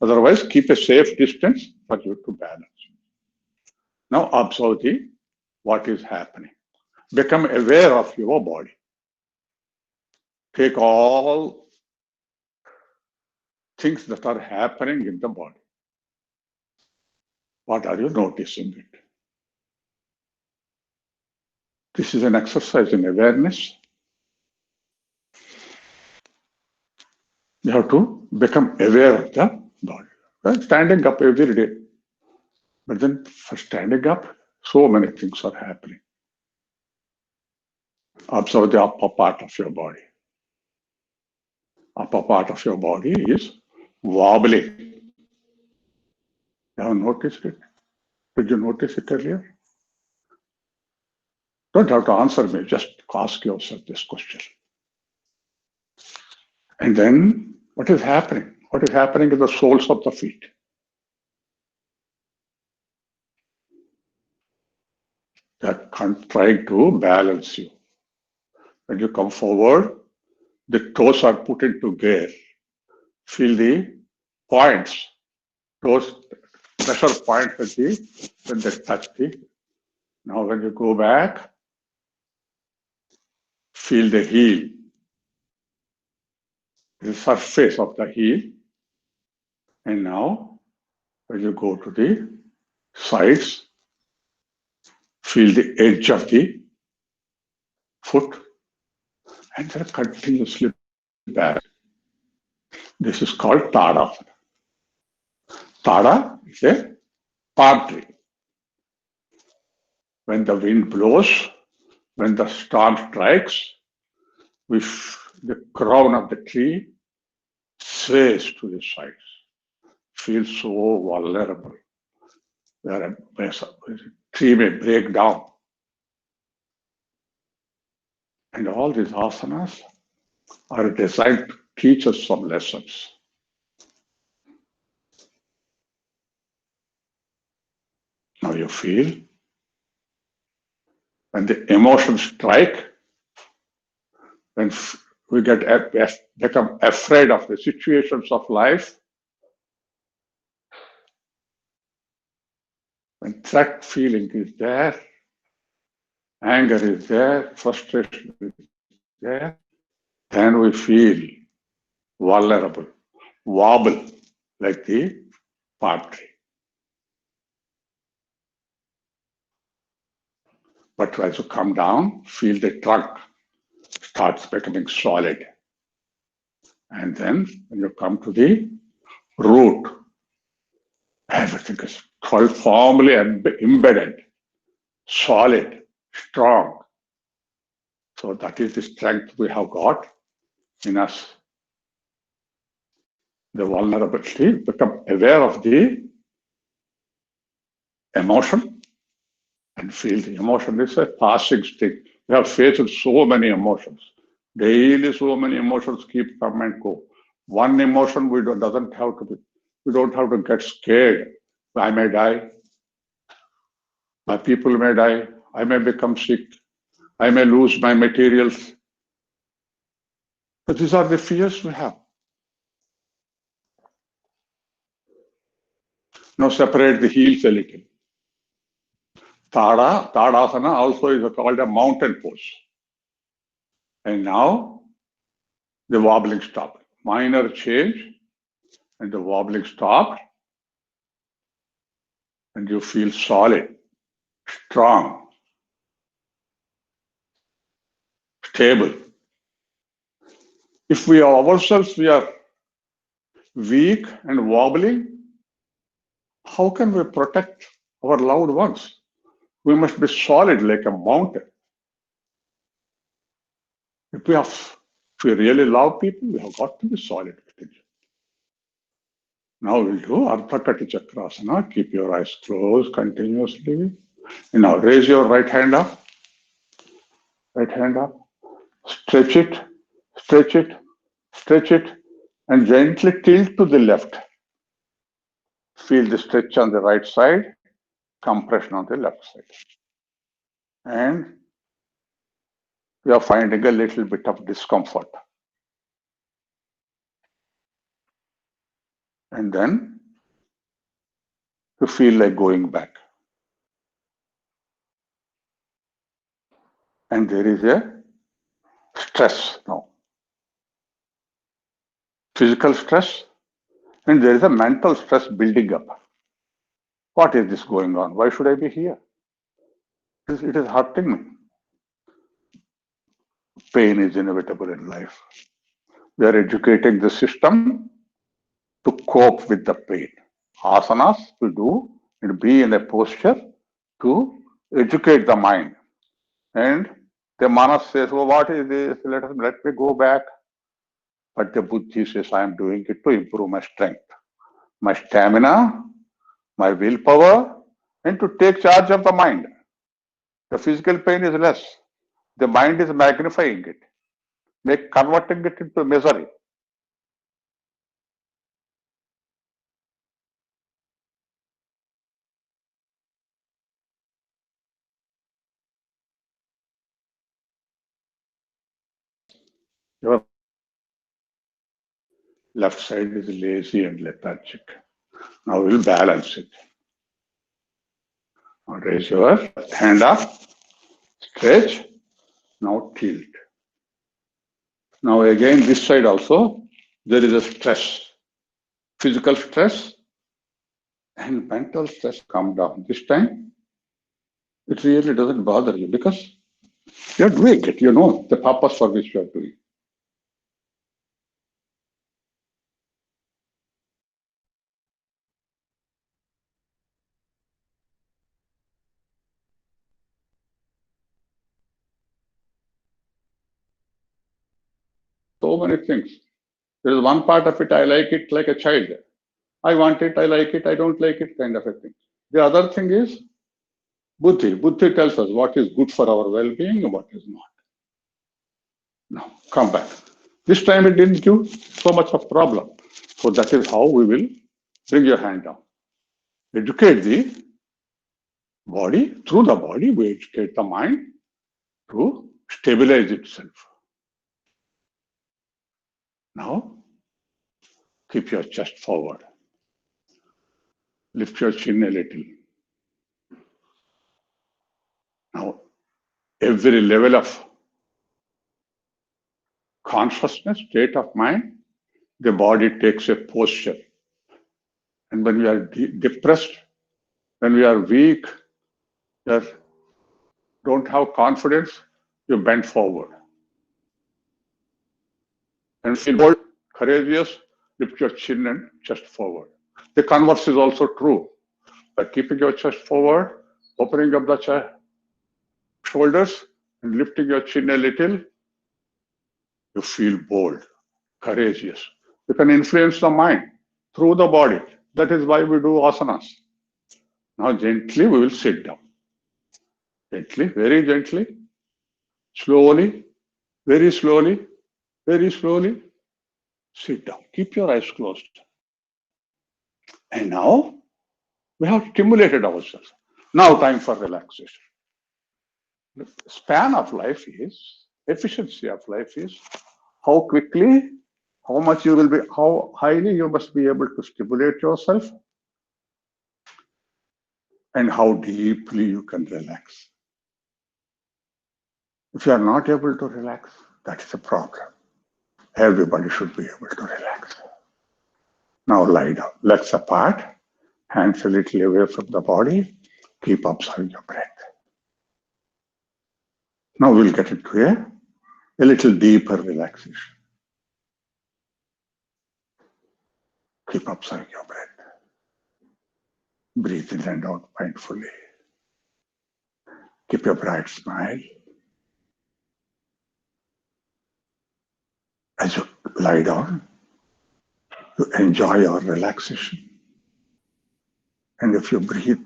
Otherwise, keep a safe distance for you to balance. Now observe what is happening. Become aware of your body. Take all things that are happening in the body. What are you noticing it? This is an exercise in awareness. You have to become aware of the body. Right? Standing up every day. But then for standing up, so many things are happening. Observe the upper part of your body. Upper part of your body is wobbling. You have noticed it? Did you notice it earlier? Don't have to answer me, just ask yourself this question. And then what is happening? What is happening in the soles of the feet? They're trying to balance you. When you come forward, the toes are put into gear. Feel the points, toes, pressure points at when they touch the. Now when you go back, feel the heel, the surface of the heel. And now when you go to the sides, feel the edge of the foot, and then continuously back. This is called Tadasana. Tada is a palm tree. When the wind blows, when the storm strikes, the crown of the tree sways to the sides. Feels so vulnerable. Where a tree may break down. And all these asanas are designed to teach us some lessons. Now you feel when the emotions strike, when we become afraid of the situations of life, when threat feeling is there, anger is there, frustration is there, then we feel vulnerable, wobble like the palm tree. But as you come down, feel the trunk starts becoming solid. And then when you come to the root, everything is firmly embedded, solid, strong. So that is the strength we have got in us. The vulnerability, become aware of the emotion and feel the emotion is a passing thing. We have faced so many emotions. Daily so many emotions keep come and go. One emotion we don't have to get scared. I may die. My people may die. I may become sick. I may lose my materials. But these are the fears we have. Now separate the heels a little. Tadasana also is called a mountain pose. And now the wobbling stopped. Minor change and the wobbling stopped. And you feel solid, strong, stable. If we ourselves we are weak and wobbling, how can we protect our loved ones? We must be solid like a mountain. If we really love people, we have got to be solid within. Now we'll do Ardha Kati Chakrasana. Keep your eyes closed continuously. And now raise your right hand up. Right hand up. Stretch it, stretch it, stretch it, and gently tilt to the left. Feel the stretch on the right side, compression on the left side. And we are finding a little bit of discomfort. And then you feel like going back. And there is a stress now. physical stress, and there is a mental stress building up. What is this going on? Why should I be here? It is hurting me. Pain is inevitable in life. We are educating the system to cope with the pain. Asanas we do and be in a posture to educate the mind. And the manas says, "Oh, what is this? Let me go back." But the buddhi says, "I am doing it to improve my strength, my stamina, my willpower, and to take charge of the mind." The physical pain is less. The mind is magnifying it, converting it into misery. Your left side is lazy and lethargic. Now we'll balance it. Now raise your left hand up, stretch, now tilt. Now again this side also, there is a stress. Physical stress and mental stress come down. This time, it really doesn't bother you because you're doing it. You know the purpose for which you're doing. So many things. There is one part of it, I like it like a child. I want it, I like it, I don't like it, kind of a thing. The other thing is buddhi. Buddhi tells us what is good for our well-being and what is not. Now, come back. This time it didn't give so much of problem. So that is how we will bring your hand down. Educate the body. Through the body, we educate the mind to stabilize itself. Now, keep your chest forward. Lift your chin a little. Now, every level of consciousness, state of mind, the body takes a posture. And when we are depressed, when we are weak, we don't have confidence, you bend forward. And feel bold, courageous, lift your chin and chest forward. The converse is also true. By keeping your chest forward, opening up the shoulders, and lifting your chin a little, you feel bold, courageous. You can influence the mind through the body. That is why we do asanas. Now gently we will sit down. Gently, very gently, slowly, very slowly, very slowly, sit down. Keep your eyes closed. And now we have stimulated ourselves. Now time for relaxation. The span of life is, efficiency of life is how quickly, how much you will be, how highly you must be able to stimulate yourself and how deeply you can relax. If you are not able to relax, that is a problem. Everybody should be able to relax. Now lie down, legs apart, hands a little away from the body, keep observing your breath. Now we'll get into a little deeper relaxation. Keep observing your breath. Breathe in and out mindfully. Keep your bright smile. As you lie down, you enjoy your relaxation. And if you breathe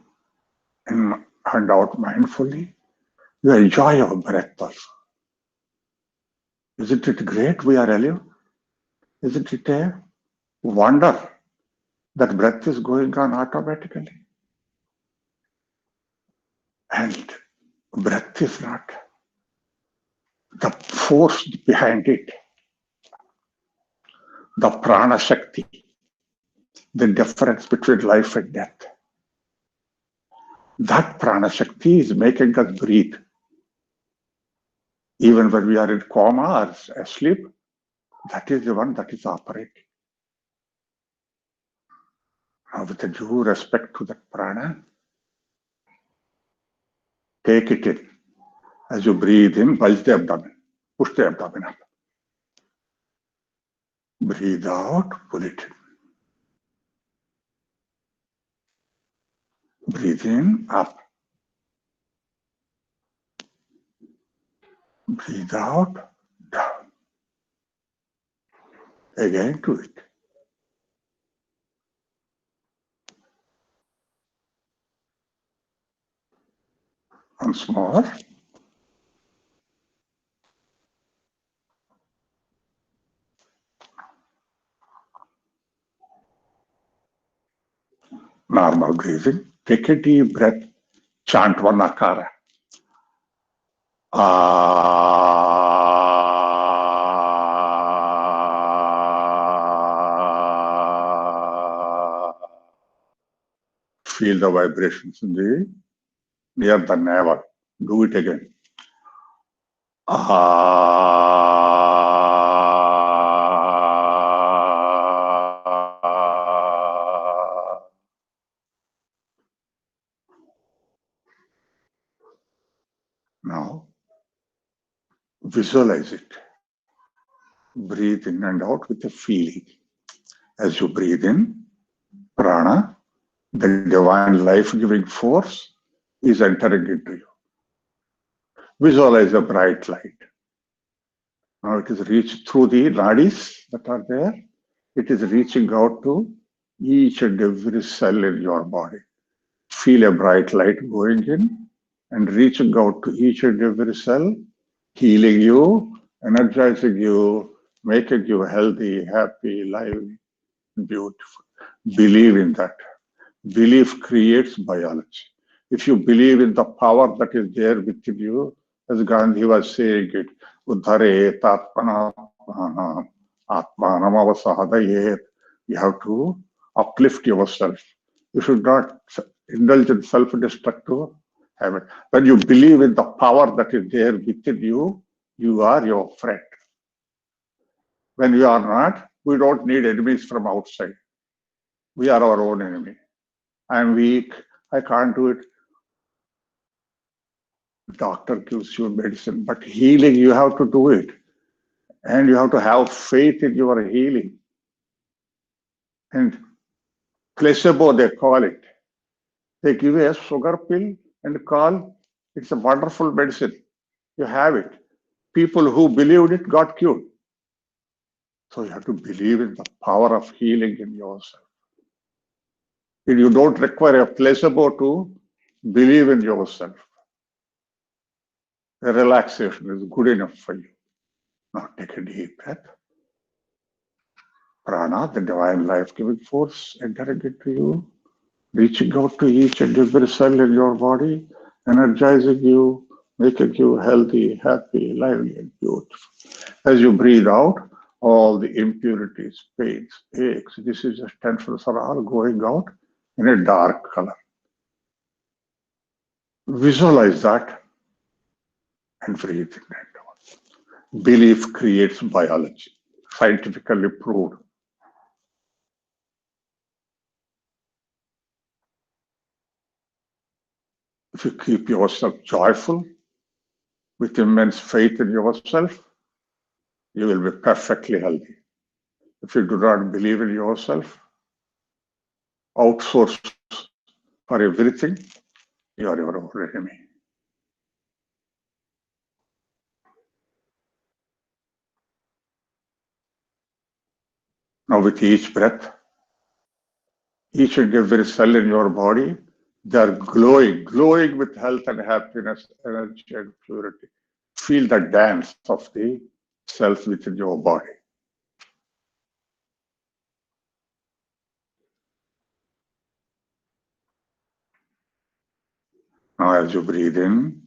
in and out mindfully, you enjoy your breath also. Isn't it great we are alive? Isn't it a wonder that breath is going on automatically? And breath is not the force behind it, the prana shakti, the difference between life and death. That prana shakti is making us breathe. Even when we are in coma or asleep, that is the one that is operating. With a due respect to that prana, take it in. As you breathe in, bulge the abdomen, push the abdomen up. Breathe out, pull it in. Breathe in, up. Breathe out, down. Again, do it. Once more. Normal breathing. Take a deep breath. Chant one akara. Feel the vibrations in the near the navel. Do it again. Now, visualize it. Breathe in and out with a feeling. As you breathe in, prana, the divine life-giving force, is entering into you. Visualize a bright light. Now it is reached through the nadis that are there. It is reaching out to each and every cell in your body. Feel a bright light going in and reaching out to each and every cell, healing you, energizing you, making you healthy, happy, lively, beautiful. Believe in that. Belief creates biology. If you believe in the power that is there within you, as Gandhi was saying it, Uddhare Tatmanatmana Atmanam Avasahadayet. You have to uplift yourself. You should not indulge in self-destructive habit. When you believe in the power that is there within you, you are your friend. When you are not, we don't need enemies from outside. We are our own enemy. I'm weak, I can't do it. Doctor gives you medicine, but healing, you have to do it. And you have to have faith in your healing. And placebo, they call it. They give you a sugar pill and call it's a wonderful medicine. You have it. People who believed it got cured. So you have to believe in the power of healing in yourself. And you don't require a placebo to believe in yourself. The relaxation is good enough for you. Now take a deep breath. Prana, the divine life-giving force, entering into you, reaching out to each and every cell in your body, energizing you, making you healthy, happy, lively, and beautiful. As you breathe out, all the impurities, pains, aches, diseases, tensions are all going out in a dark color. Visualize that and breathe in and out. Belief creates biology, scientifically proved. If you keep yourself joyful, with immense faith in yourself, you will be perfectly healthy. If you do not believe in yourself, outsource for everything, you are your own enemy. Now with each breath, each and every cell in your body, they are glowing with health and happiness, energy and purity. Feel the dance of the cells within your body. Now as you breathe in,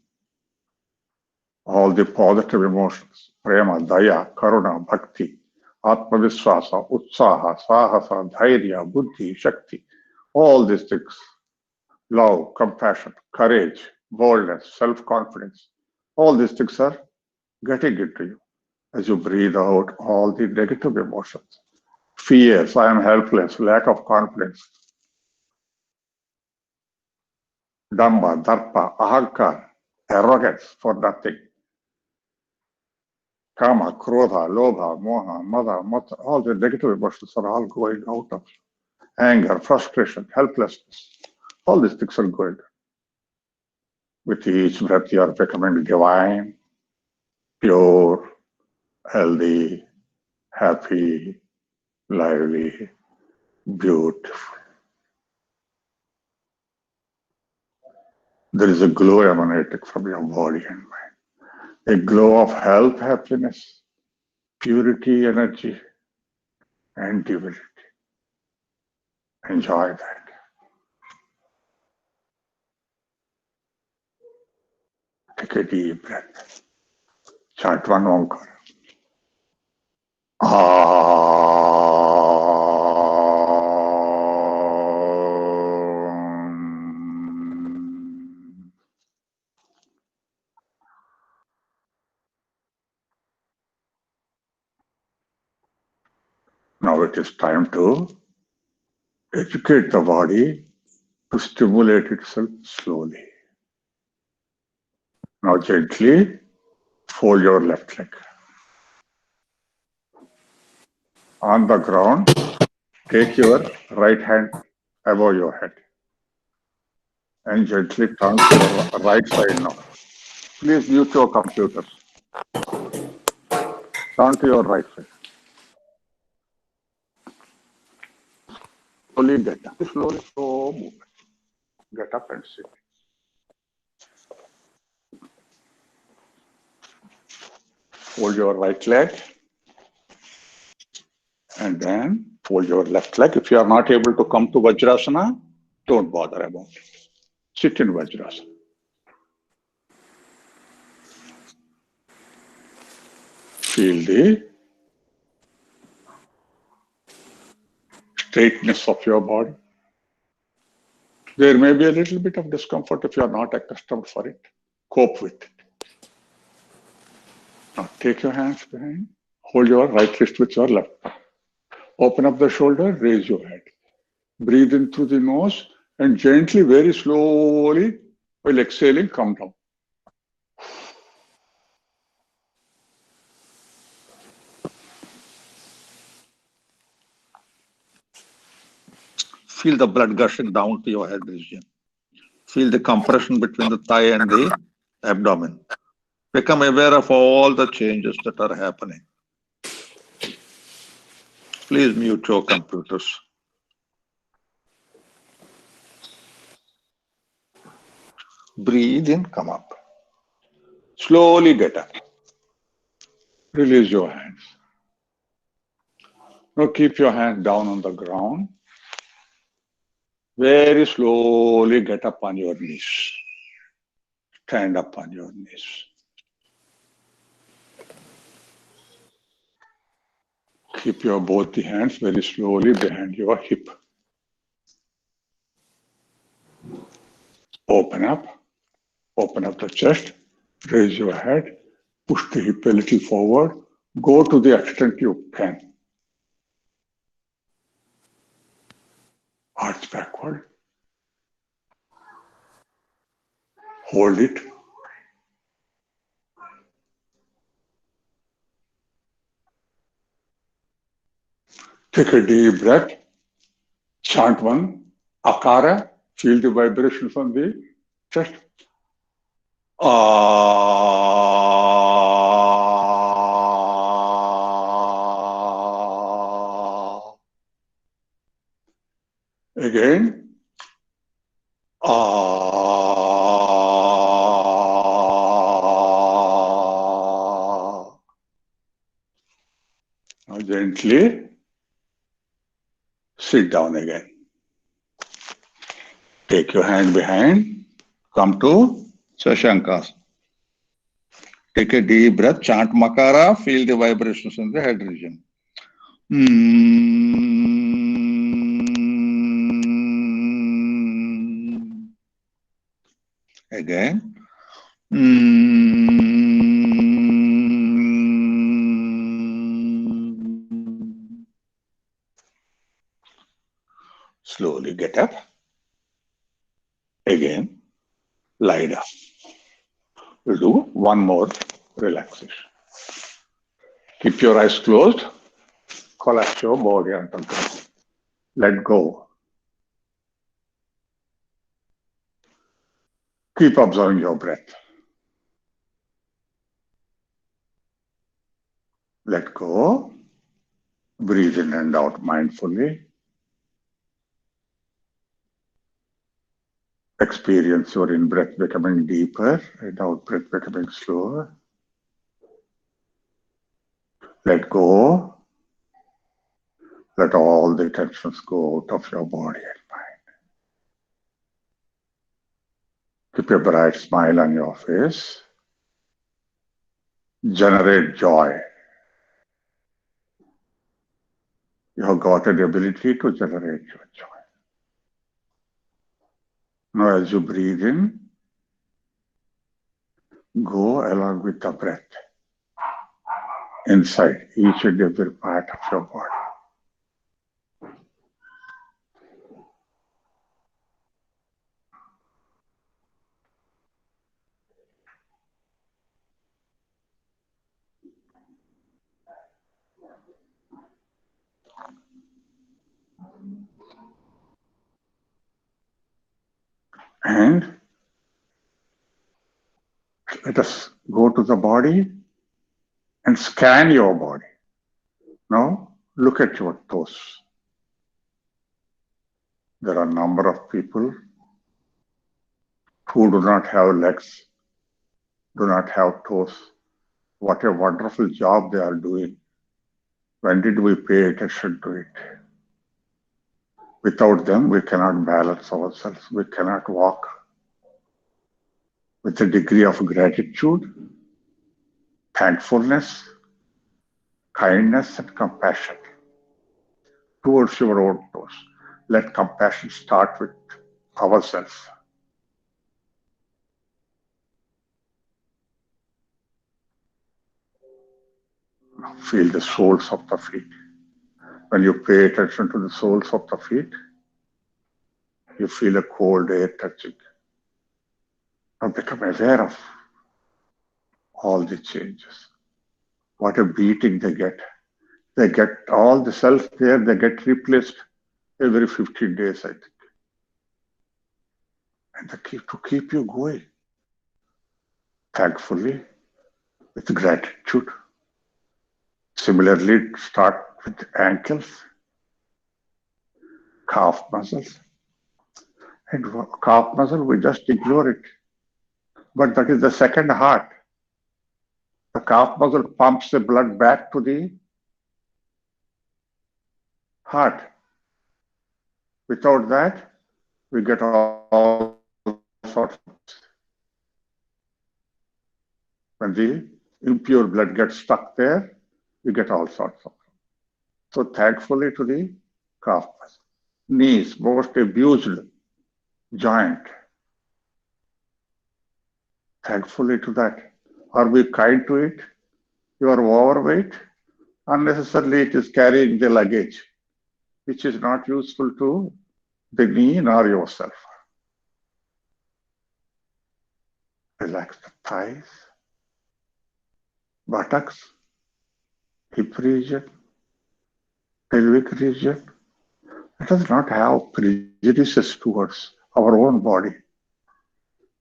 all the positive emotions, prema, daya, karuna, bhakti, atmaviswasa, utsaha, sahasa, dhairya, buddhi, shakti, all these things, love, compassion, courage, boldness, self-confidence, all these things are getting into you as you breathe out all the negative emotions. Fears, I am helpless, lack of confidence, Damba, Darpa, Ahankar, arrogance for nothing. Kama, Krodha, Lobha, Moha, Mada, Mata, all the negative emotions are all going out of anger, frustration, helplessness. All these things are going. With each breath, you are becoming divine, pure, healthy, happy, lively, beautiful. There is a glow emanating from your body and mind. A glow of health, happiness, purity, energy, and divinity. Enjoy that. Take a deep breath. Chant one Omkar. Now it is time to educate the body to stimulate itself slowly. Now gently fold your left leg. On the ground, take your right hand above your head and gently turn to your right side now. Please mute your computers. Turn to your right side. Slowly get up. Slowly, slow movement. Get up and sit. Fold your right leg and then fold your left leg. If you are not able to come to Vajrasana, don't bother about it. Sit in Vajrasana. Feel the straightness of your body. There may be a little bit of discomfort if you are not accustomed for it. Cope with it. Now take your hands behind. Hold your right wrist with your left. Open up the shoulder, raise your head. Breathe in through the nose and gently, very slowly, while exhaling, come down. Feel the blood gushing down to your head region. Feel the compression between the thigh and the abdomen. Become aware of all the changes that are happening. Please mute your computers. Breathe in, come up. Slowly get up. Release your hands. Now keep your hands down on the ground. Very slowly get up on your knees. Stand up on your knees. Keep your both the hands very slowly behind your hip. Open up the chest, raise your head, push the hip a little forward, go to the extent you can. Arch backward. Hold it. Take a deep breath. Chant one. Akara. Feel the vibration from the chest. Again. Now gently sit down again. Take your hand behind. Come to Shashankas. Take a deep breath. Chant Makara. Feel the vibrations in the head region. Again. Slowly get up. Again. lie down. We'll do one more relaxation. Keep your eyes closed. Collapse your body onto the ground. Let go. Keep observing your breath. Let go. Breathe in and out mindfully. Experience your in-breath becoming deeper and out-breath becoming slower. Let go. Let all the tensions go out of your body and mind. Keep a bright smile on your face. Generate joy. You have got an ability to generate your joy. Now, as you breathe in, go along with the breath inside each and every part of your body. And let us go to the body and scan your body. Now, look at your toes. There are a number of people who do not have legs, do not have toes. What a wonderful job they are doing. When did we pay attention to it? Without them, we cannot balance ourselves. We cannot walk. With a degree of gratitude, thankfulness, kindness, and compassion towards your own toes. Let compassion start with ourselves. Feel the soles of the feet. When you pay attention to the soles of the feet, you feel a cold air touching. Now become aware of all the changes. What a beating they get. They get all the cells there, they get replaced every 15 days, I think. And to keep you going, thankfully, with gratitude. Similarly, start with ankles, calf muscles. And calf muscle, we just ignore it. But that is the second heart. The calf muscle pumps the blood back to the heart. Without that, we get all sorts of. When the impure blood gets stuck there, you get all sorts of. So thankfully to the calf muscle. Knees, most abused joint. Thankfully to that. Are we kind to it? You are overweight. Unnecessarily it is carrying the luggage, which is not useful to the knee nor yourself. Relax the thighs, buttocks, hip region, pelvic region. Let us not have prejudices towards our own body.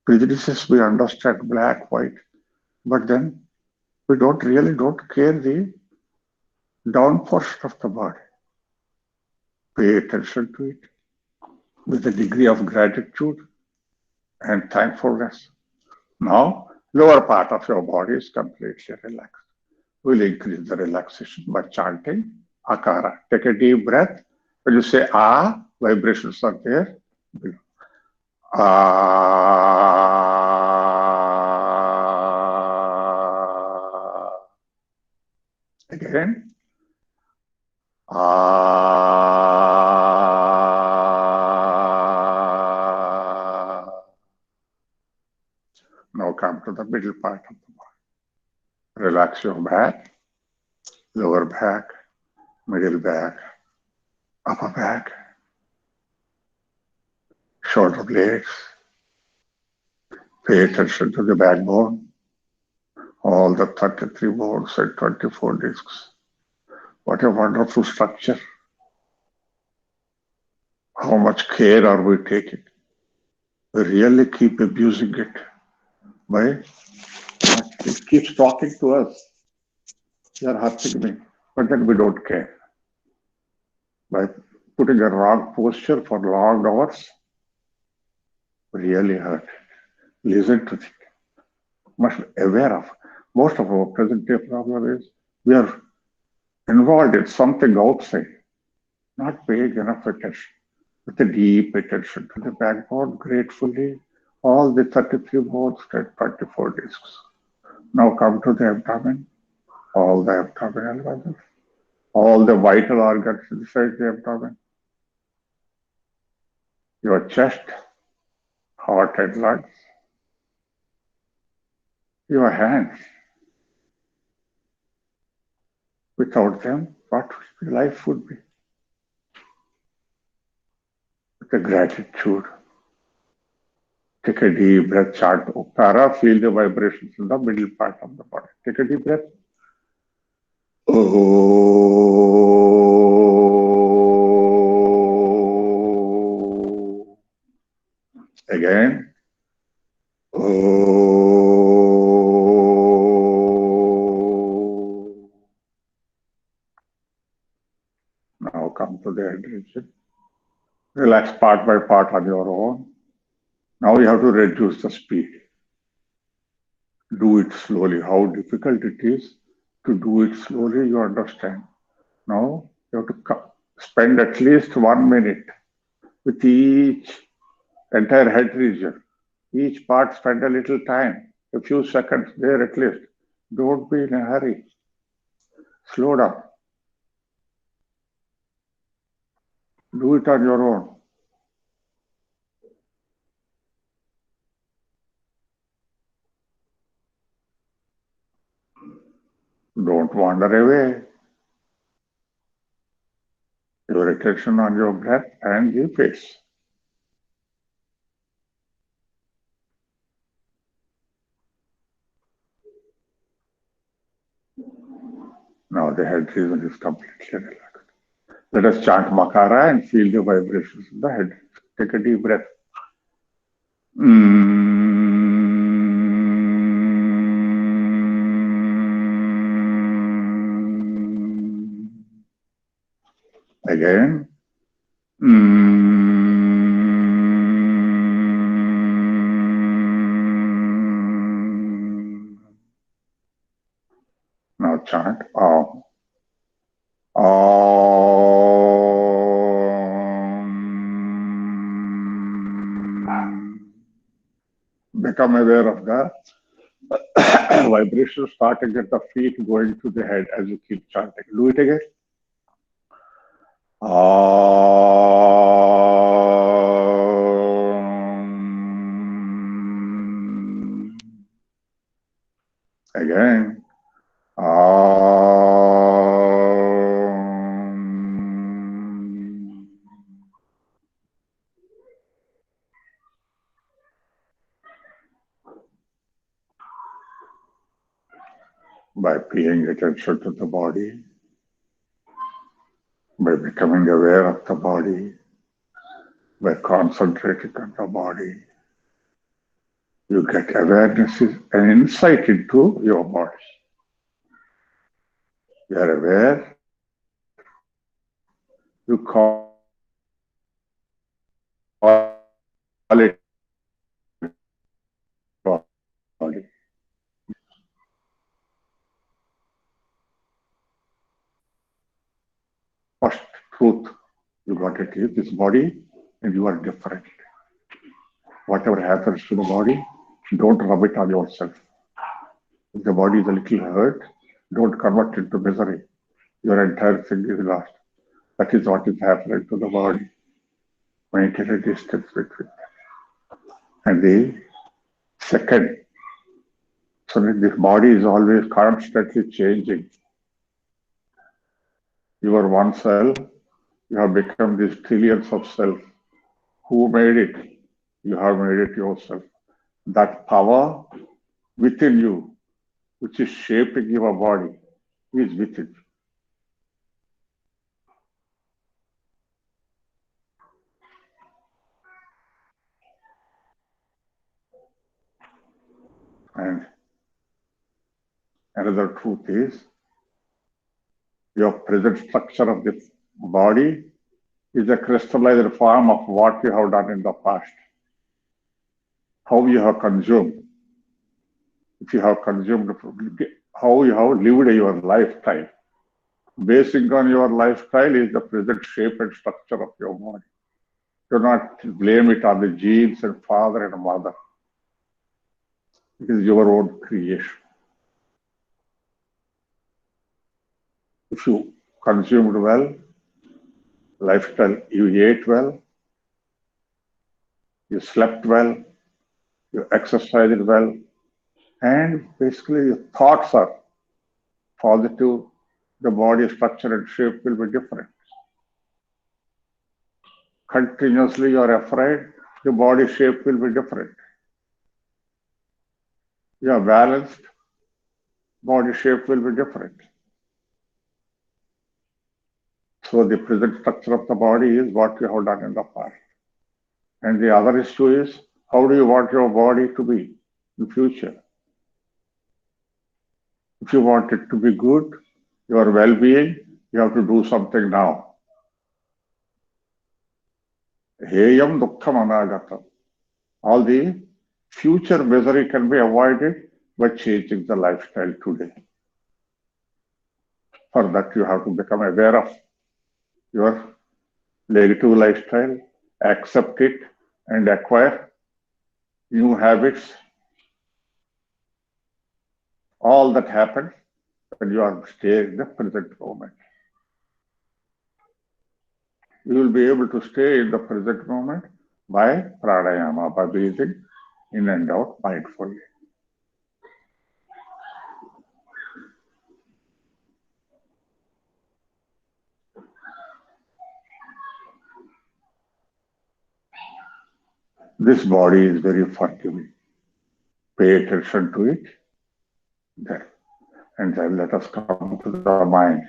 Prejudices we understand black, white, but then we don't care the down portion of the body. Pay attention to it with a degree of gratitude and thankfulness. Now, lower part of your body is completely relaxed. We'll increase the relaxation by chanting akara. Take a deep breath. When you say ah, vibrations are there. Ah. Again. Ah. Now come to the middle part of the body. Relax your back, lower back, middle back, upper back, shoulder blades, Pay attention to the backbone, all the 33 bones and 24 discs. What a wonderful structure. How much care are we taking? We really keep abusing it by it keeps talking to us. You are hurting me, but then we don't care. By putting a wrong posture for long hours, we really hurt. Listen to it. Must be aware of. Most of our present day problem is we are involved in something outside, not paying enough attention. With a deep attention to the backbone, gratefully, all the 33 bones and 24 discs. Now come to the abdomen, all the abdominal muscles, all the vital organs inside the abdomen, your chest, heart and lungs, your hands. Without them, what life would be? With the gratitude, take a deep breath, chant Para, feel the vibrations in the middle part of the body. Take a deep breath. Oh. Again. Oh. Now come to the hydration. Relax part by part on your own. Now you have to reduce the speed. Do it slowly. How difficult it is to do it slowly, you understand. Now you have to spend at least 1 minute with each entire head region. Each part spend a little time, a few seconds there at least. Don't be in a hurry. Slow down. Do it on your own. Don't wander away. Your attention on your breath and the face. Now the head region is completely relaxed. Let us chant Makara and feel the vibrations in the head. Take a deep breath. Again. Now chant Om. Om. Become aware of the vibration starting at the feet going to the head as you keep chanting. Do it again. Om. Again. Om. By paying attention to the body, by becoming aware of the body, by concentrating on the body, you get awareness and insight into your body. You are aware, you call it body. First truth you got it is this body and you are different. Whatever happens to the body, don't rub it on yourself. If the body is a little hurt, don't convert it into misery. Your entire thing is lost. That is what is happening to the body. Maintain a distance between them. And the second, so that this body is always constantly changing. You are one cell, you have become these trillions of cells. Who made it? You have made it yourself. That power within you, which is shaping your body, is within you. And another truth is your present structure of the body is a crystallized form of what you have done in the past, how you have consumed, if you have consumed, how you have lived your lifestyle. Basing on your lifestyle is the present shape and structure of your body. Do not blame it on the genes and father and mother. It is your own creation. If you consumed well, lifestyle, you ate well, you slept well, you exercised well, and basically your thoughts are positive, the body structure and shape will be different. Continuously you are afraid, the body shape will be different. You are balanced, body shape will be different. So the present structure of the body is what you have done in the past. And the other issue is, how do you want your body to be in future? If you want it to be good, your well-being, you have to do something now. Heyam dukkham anagatam. All the future misery can be avoided by changing the lifestyle today. For that, you have to become aware of your negative lifestyle, accept it, and acquire new habits. All that happens when you are staying in the present moment. You will be able to stay in the present moment by pranayama, by breathing in and out mindfully. This body is very forgiving. Pay attention to it, and then let us come to the mind.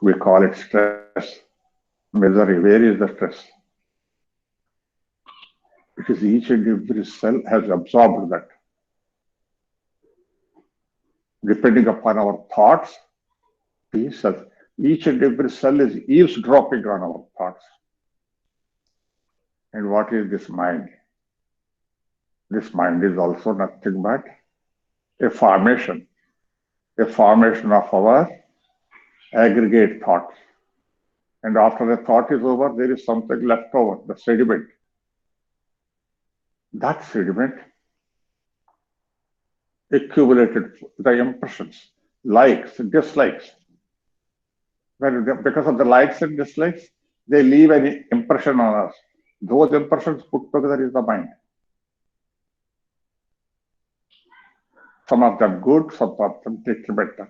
We call it stress, misery. Where is the stress? It is each and every cell has absorbed that. Depending upon our thoughts, each and every cell is eavesdropping on our thoughts. And what is this mind? This mind is also nothing but a formation of our aggregate thoughts. And after the thought is over, there is something left over, the sediment. That sediment accumulated the impressions, likes, dislikes. Because of the likes and dislikes, they leave an impression on us. Those impressions put together is the mind. Some of them good, some of them detrimental.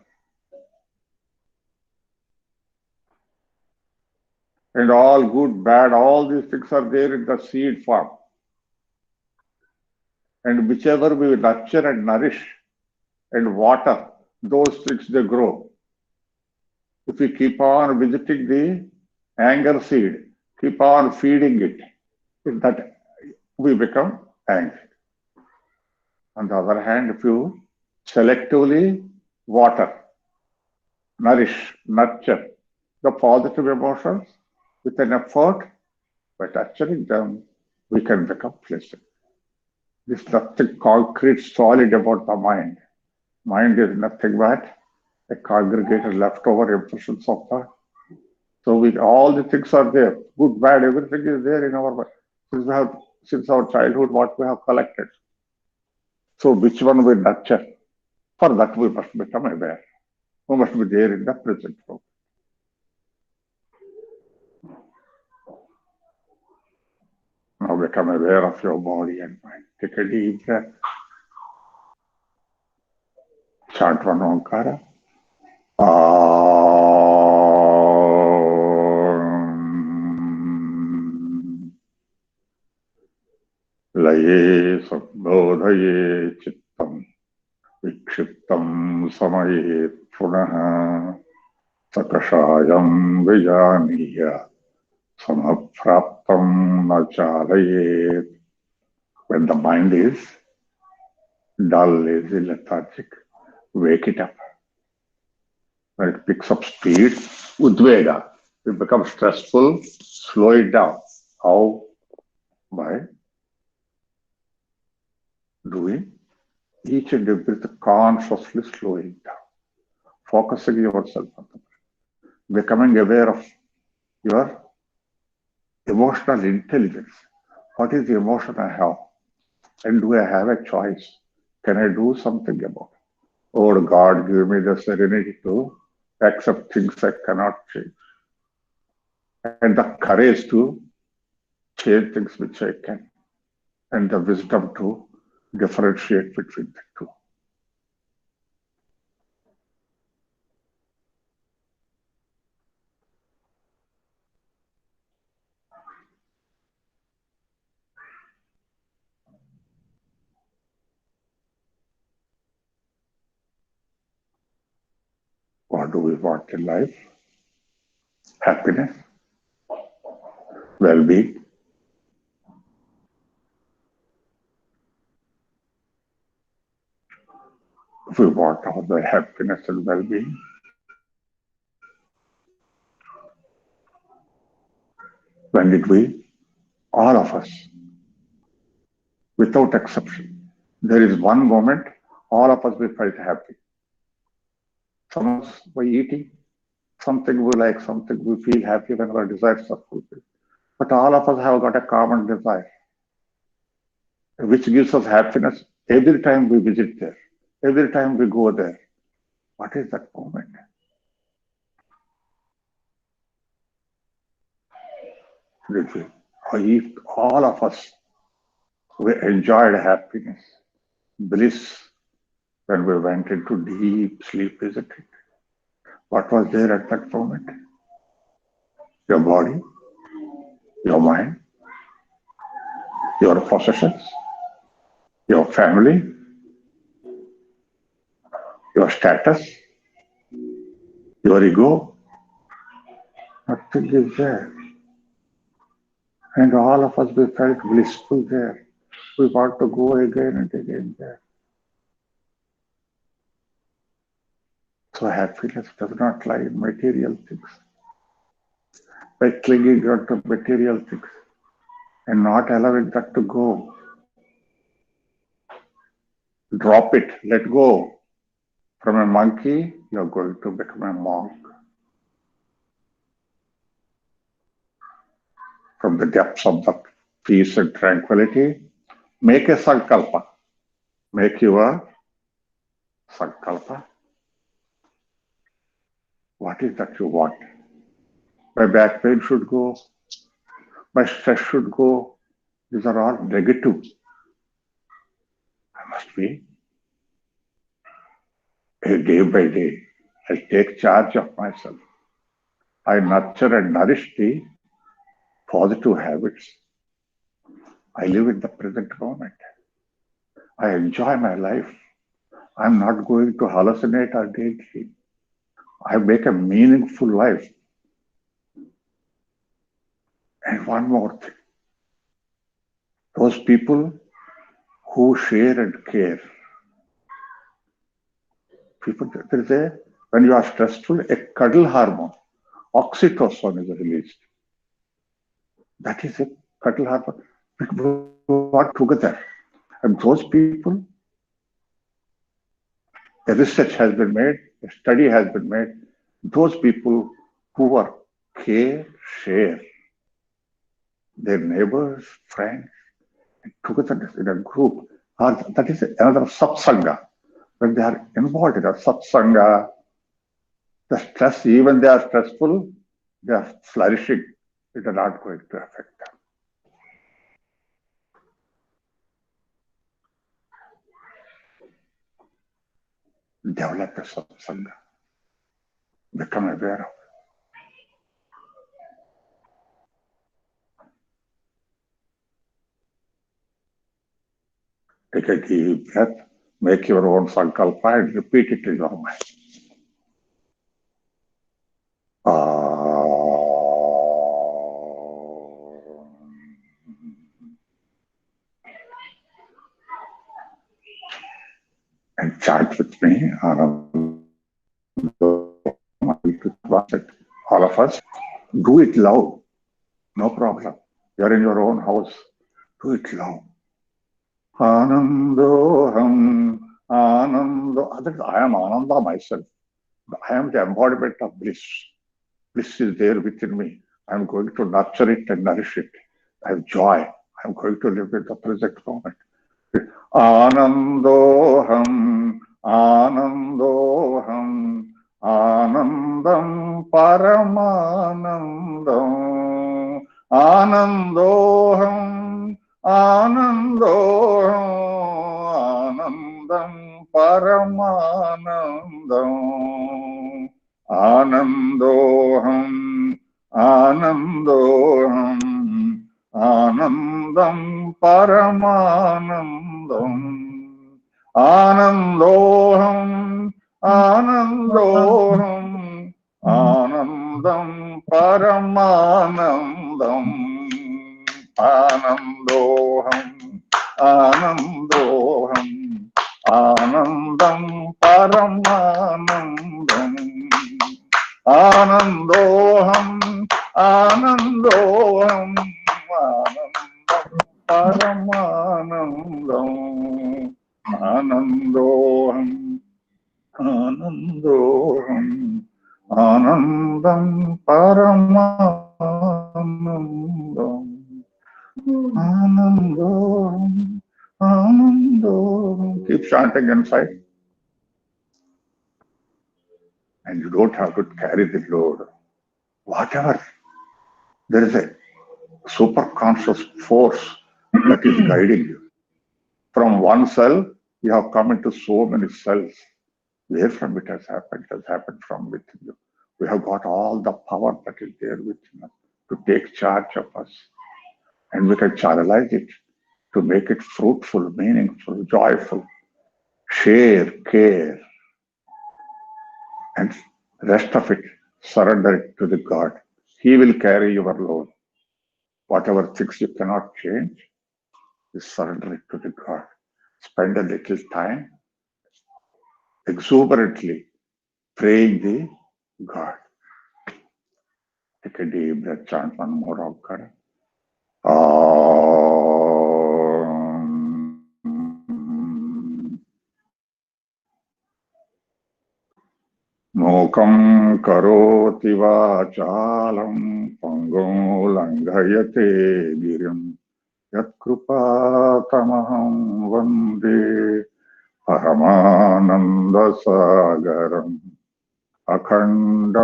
And all good, bad, all these things are there in the seed form. And whichever we nurture and nourish and water, those things they grow. If we keep on visiting the anger seed, keep on feeding it, that we become angry. On the other hand, if you selectively water, nourish, nurture the positive emotions with an effort, by nurturing them, we can become pleasant. There's nothing concrete, solid about the mind. Mind is nothing but a congregated leftover impressions of thought. So all the things are there, good, bad, everything is there in our mind. Since our childhood, what we have collected. So which one we nurture? For that we must become aware. We must be there in the present moment. Now become aware of your body and mind. Take a deep breath. Chant one Omkara. लये सद्बोधये चित्तं विक्षिप्तं समये पुनः सकषायं विजानीय समप्राप्तं न चालयेत्. When the mind is dull, lazy, lethargic, wake it up. When it picks up speed, udvega, it becomes stressful, slow it down. How? By doing each and everything consciously slowing down, focusing yourself on the breath, becoming aware of your emotional intelligence. What is the emotion I have? And do I have a choice? Can I do something about it? Oh God, give me the serenity to accept things I cannot change, and the courage to change things which I can, and the wisdom to differentiate between the two. What do we want in life? Happiness, well-being. If we want all the happiness and well-being, when did we, all of us, without exception, there is one moment all of us we felt happy. Some of us by eating something we like, something we feel happy when our desires are fulfilled. But all of us have got a common desire, which gives us happiness every time we visit there, every time we go there. What is that moment? Did we, or if all of us, we enjoyed happiness, bliss when we went into deep sleep, isn't it? What was there at that moment? Your body, your mind, your possessions, your family, your status, your ego. Nothing is there. And all of us, we felt blissful there. We want to go again and again there. So happiness does not lie in material things. By clinging on to material things and not allowing that to go, drop it, let go. From a monkey, you're going to become a monk. From the depths of the peace and tranquility, make a sankalpa. Make your sankalpa. What is that you want? My back pain should go. My stress should go. These are all negative. I must be a day by day. I take charge of myself. I nurture and nourish the positive habits. I live in the present moment. I enjoy my life. I'm not going to hallucinate or daydream. I make a meaningful life. And one more thing. Those people who share and care. People, there is a, when you are stressful, a cuddle hormone, oxytocin is released. That is a cuddle hormone. We work together. And those people, a research has been made, a study has been made. Those people who are care, share, their neighbors, friends, together in a group, or that is another satsanga. When they are involved in a satsanga, the stress, even they are stressful, they are flourishing. It is not going to affect them. Develop a satsanga. Become aware of it. Take a deep breath, make your own sankalpa and repeat it in your mind. And chant with me, Anando. All of us, do it loud, no problem. You're in your own house, do it loud. Anandoham, Anando. I am Ananda myself. I am the embodiment of bliss. Bliss is there within me. I am going to nurture it and nourish it. I have joy. I am going to live in the present moment. Anandoham, Anandoham, Anandam Paramanandam, Anandoham, Anandoham, Anandam Paramanandam, Anandoham, Anandoham, Anandam Paramanandam, Anandoham, Anandoham, Anandam Paramanandam, Anandoham, Anandoham, Anandam Paramanandam, Anandoham, Anandoham, Paramanandam, Anandoham, Anandoham, Anandam Paramanandam, Anandoham, Anandoham. Keep chanting inside, and you don't have to carry the load. Whatever, there is a super conscious force that is guiding you. From one cell, you have come into so many cells. Where from it has happened? It has happened from within you. We have got all the power that is there within us to take charge of us. And we can channelize it to make it fruitful, meaningful, joyful. Share, care, and rest of it, surrender it to the God. He will carry your load. Whatever things you cannot change, you surrender it to the God. Spend a little time exuberantly praying the God. Take a deep breath, chant one more Avkara. Mokam karoti vachalam pangam langhayate girim yatkrupatamaham vande paramanandasagaram akhanda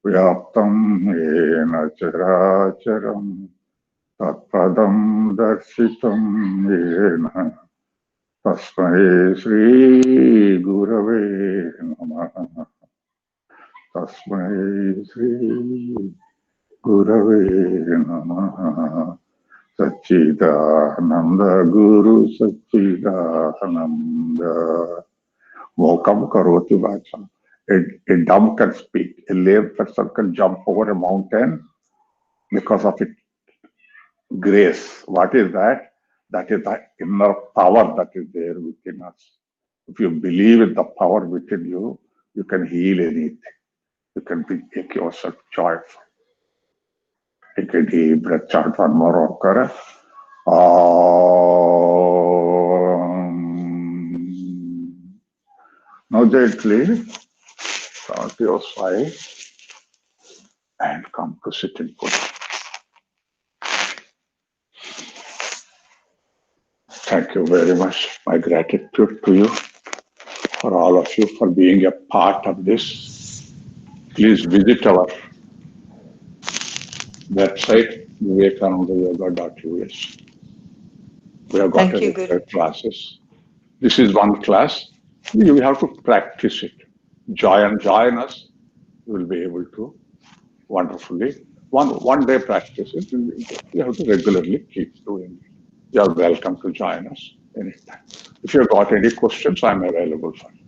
vyaptam yena characharam tatpadam darshitam yena tasmai Sri Gurave Namaha. Tasmai Sri Gurave Namaha. Satchidananda Guru Satchidananda. Mokam karoti vacham. A dumb can speak. A lame person can jump over a mountain because of its grace. What is that? That is the inner power that is there within us. If you believe in the power within you, you can heal anything. You can make yourself joyful. Take a deep breath, chant one more okara. Now gently start your side and come to sit in Buddha. Thank you very much. My gratitude to you, for all of you, for being a part of this. Please visit our website, vivekanandayoga.us. We have got Thank a you, Guru. regular classes. This is one class. We have to practice it. Join us. You will be able to wonderfully. One day practice it. You have to regularly keep doing it. You're welcome to join us anytime. If you've got any questions, I'm available for you.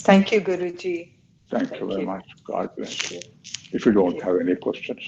Thank you, Guruji. Thank you Thank very you. much. God bless you. If you don't have any questions.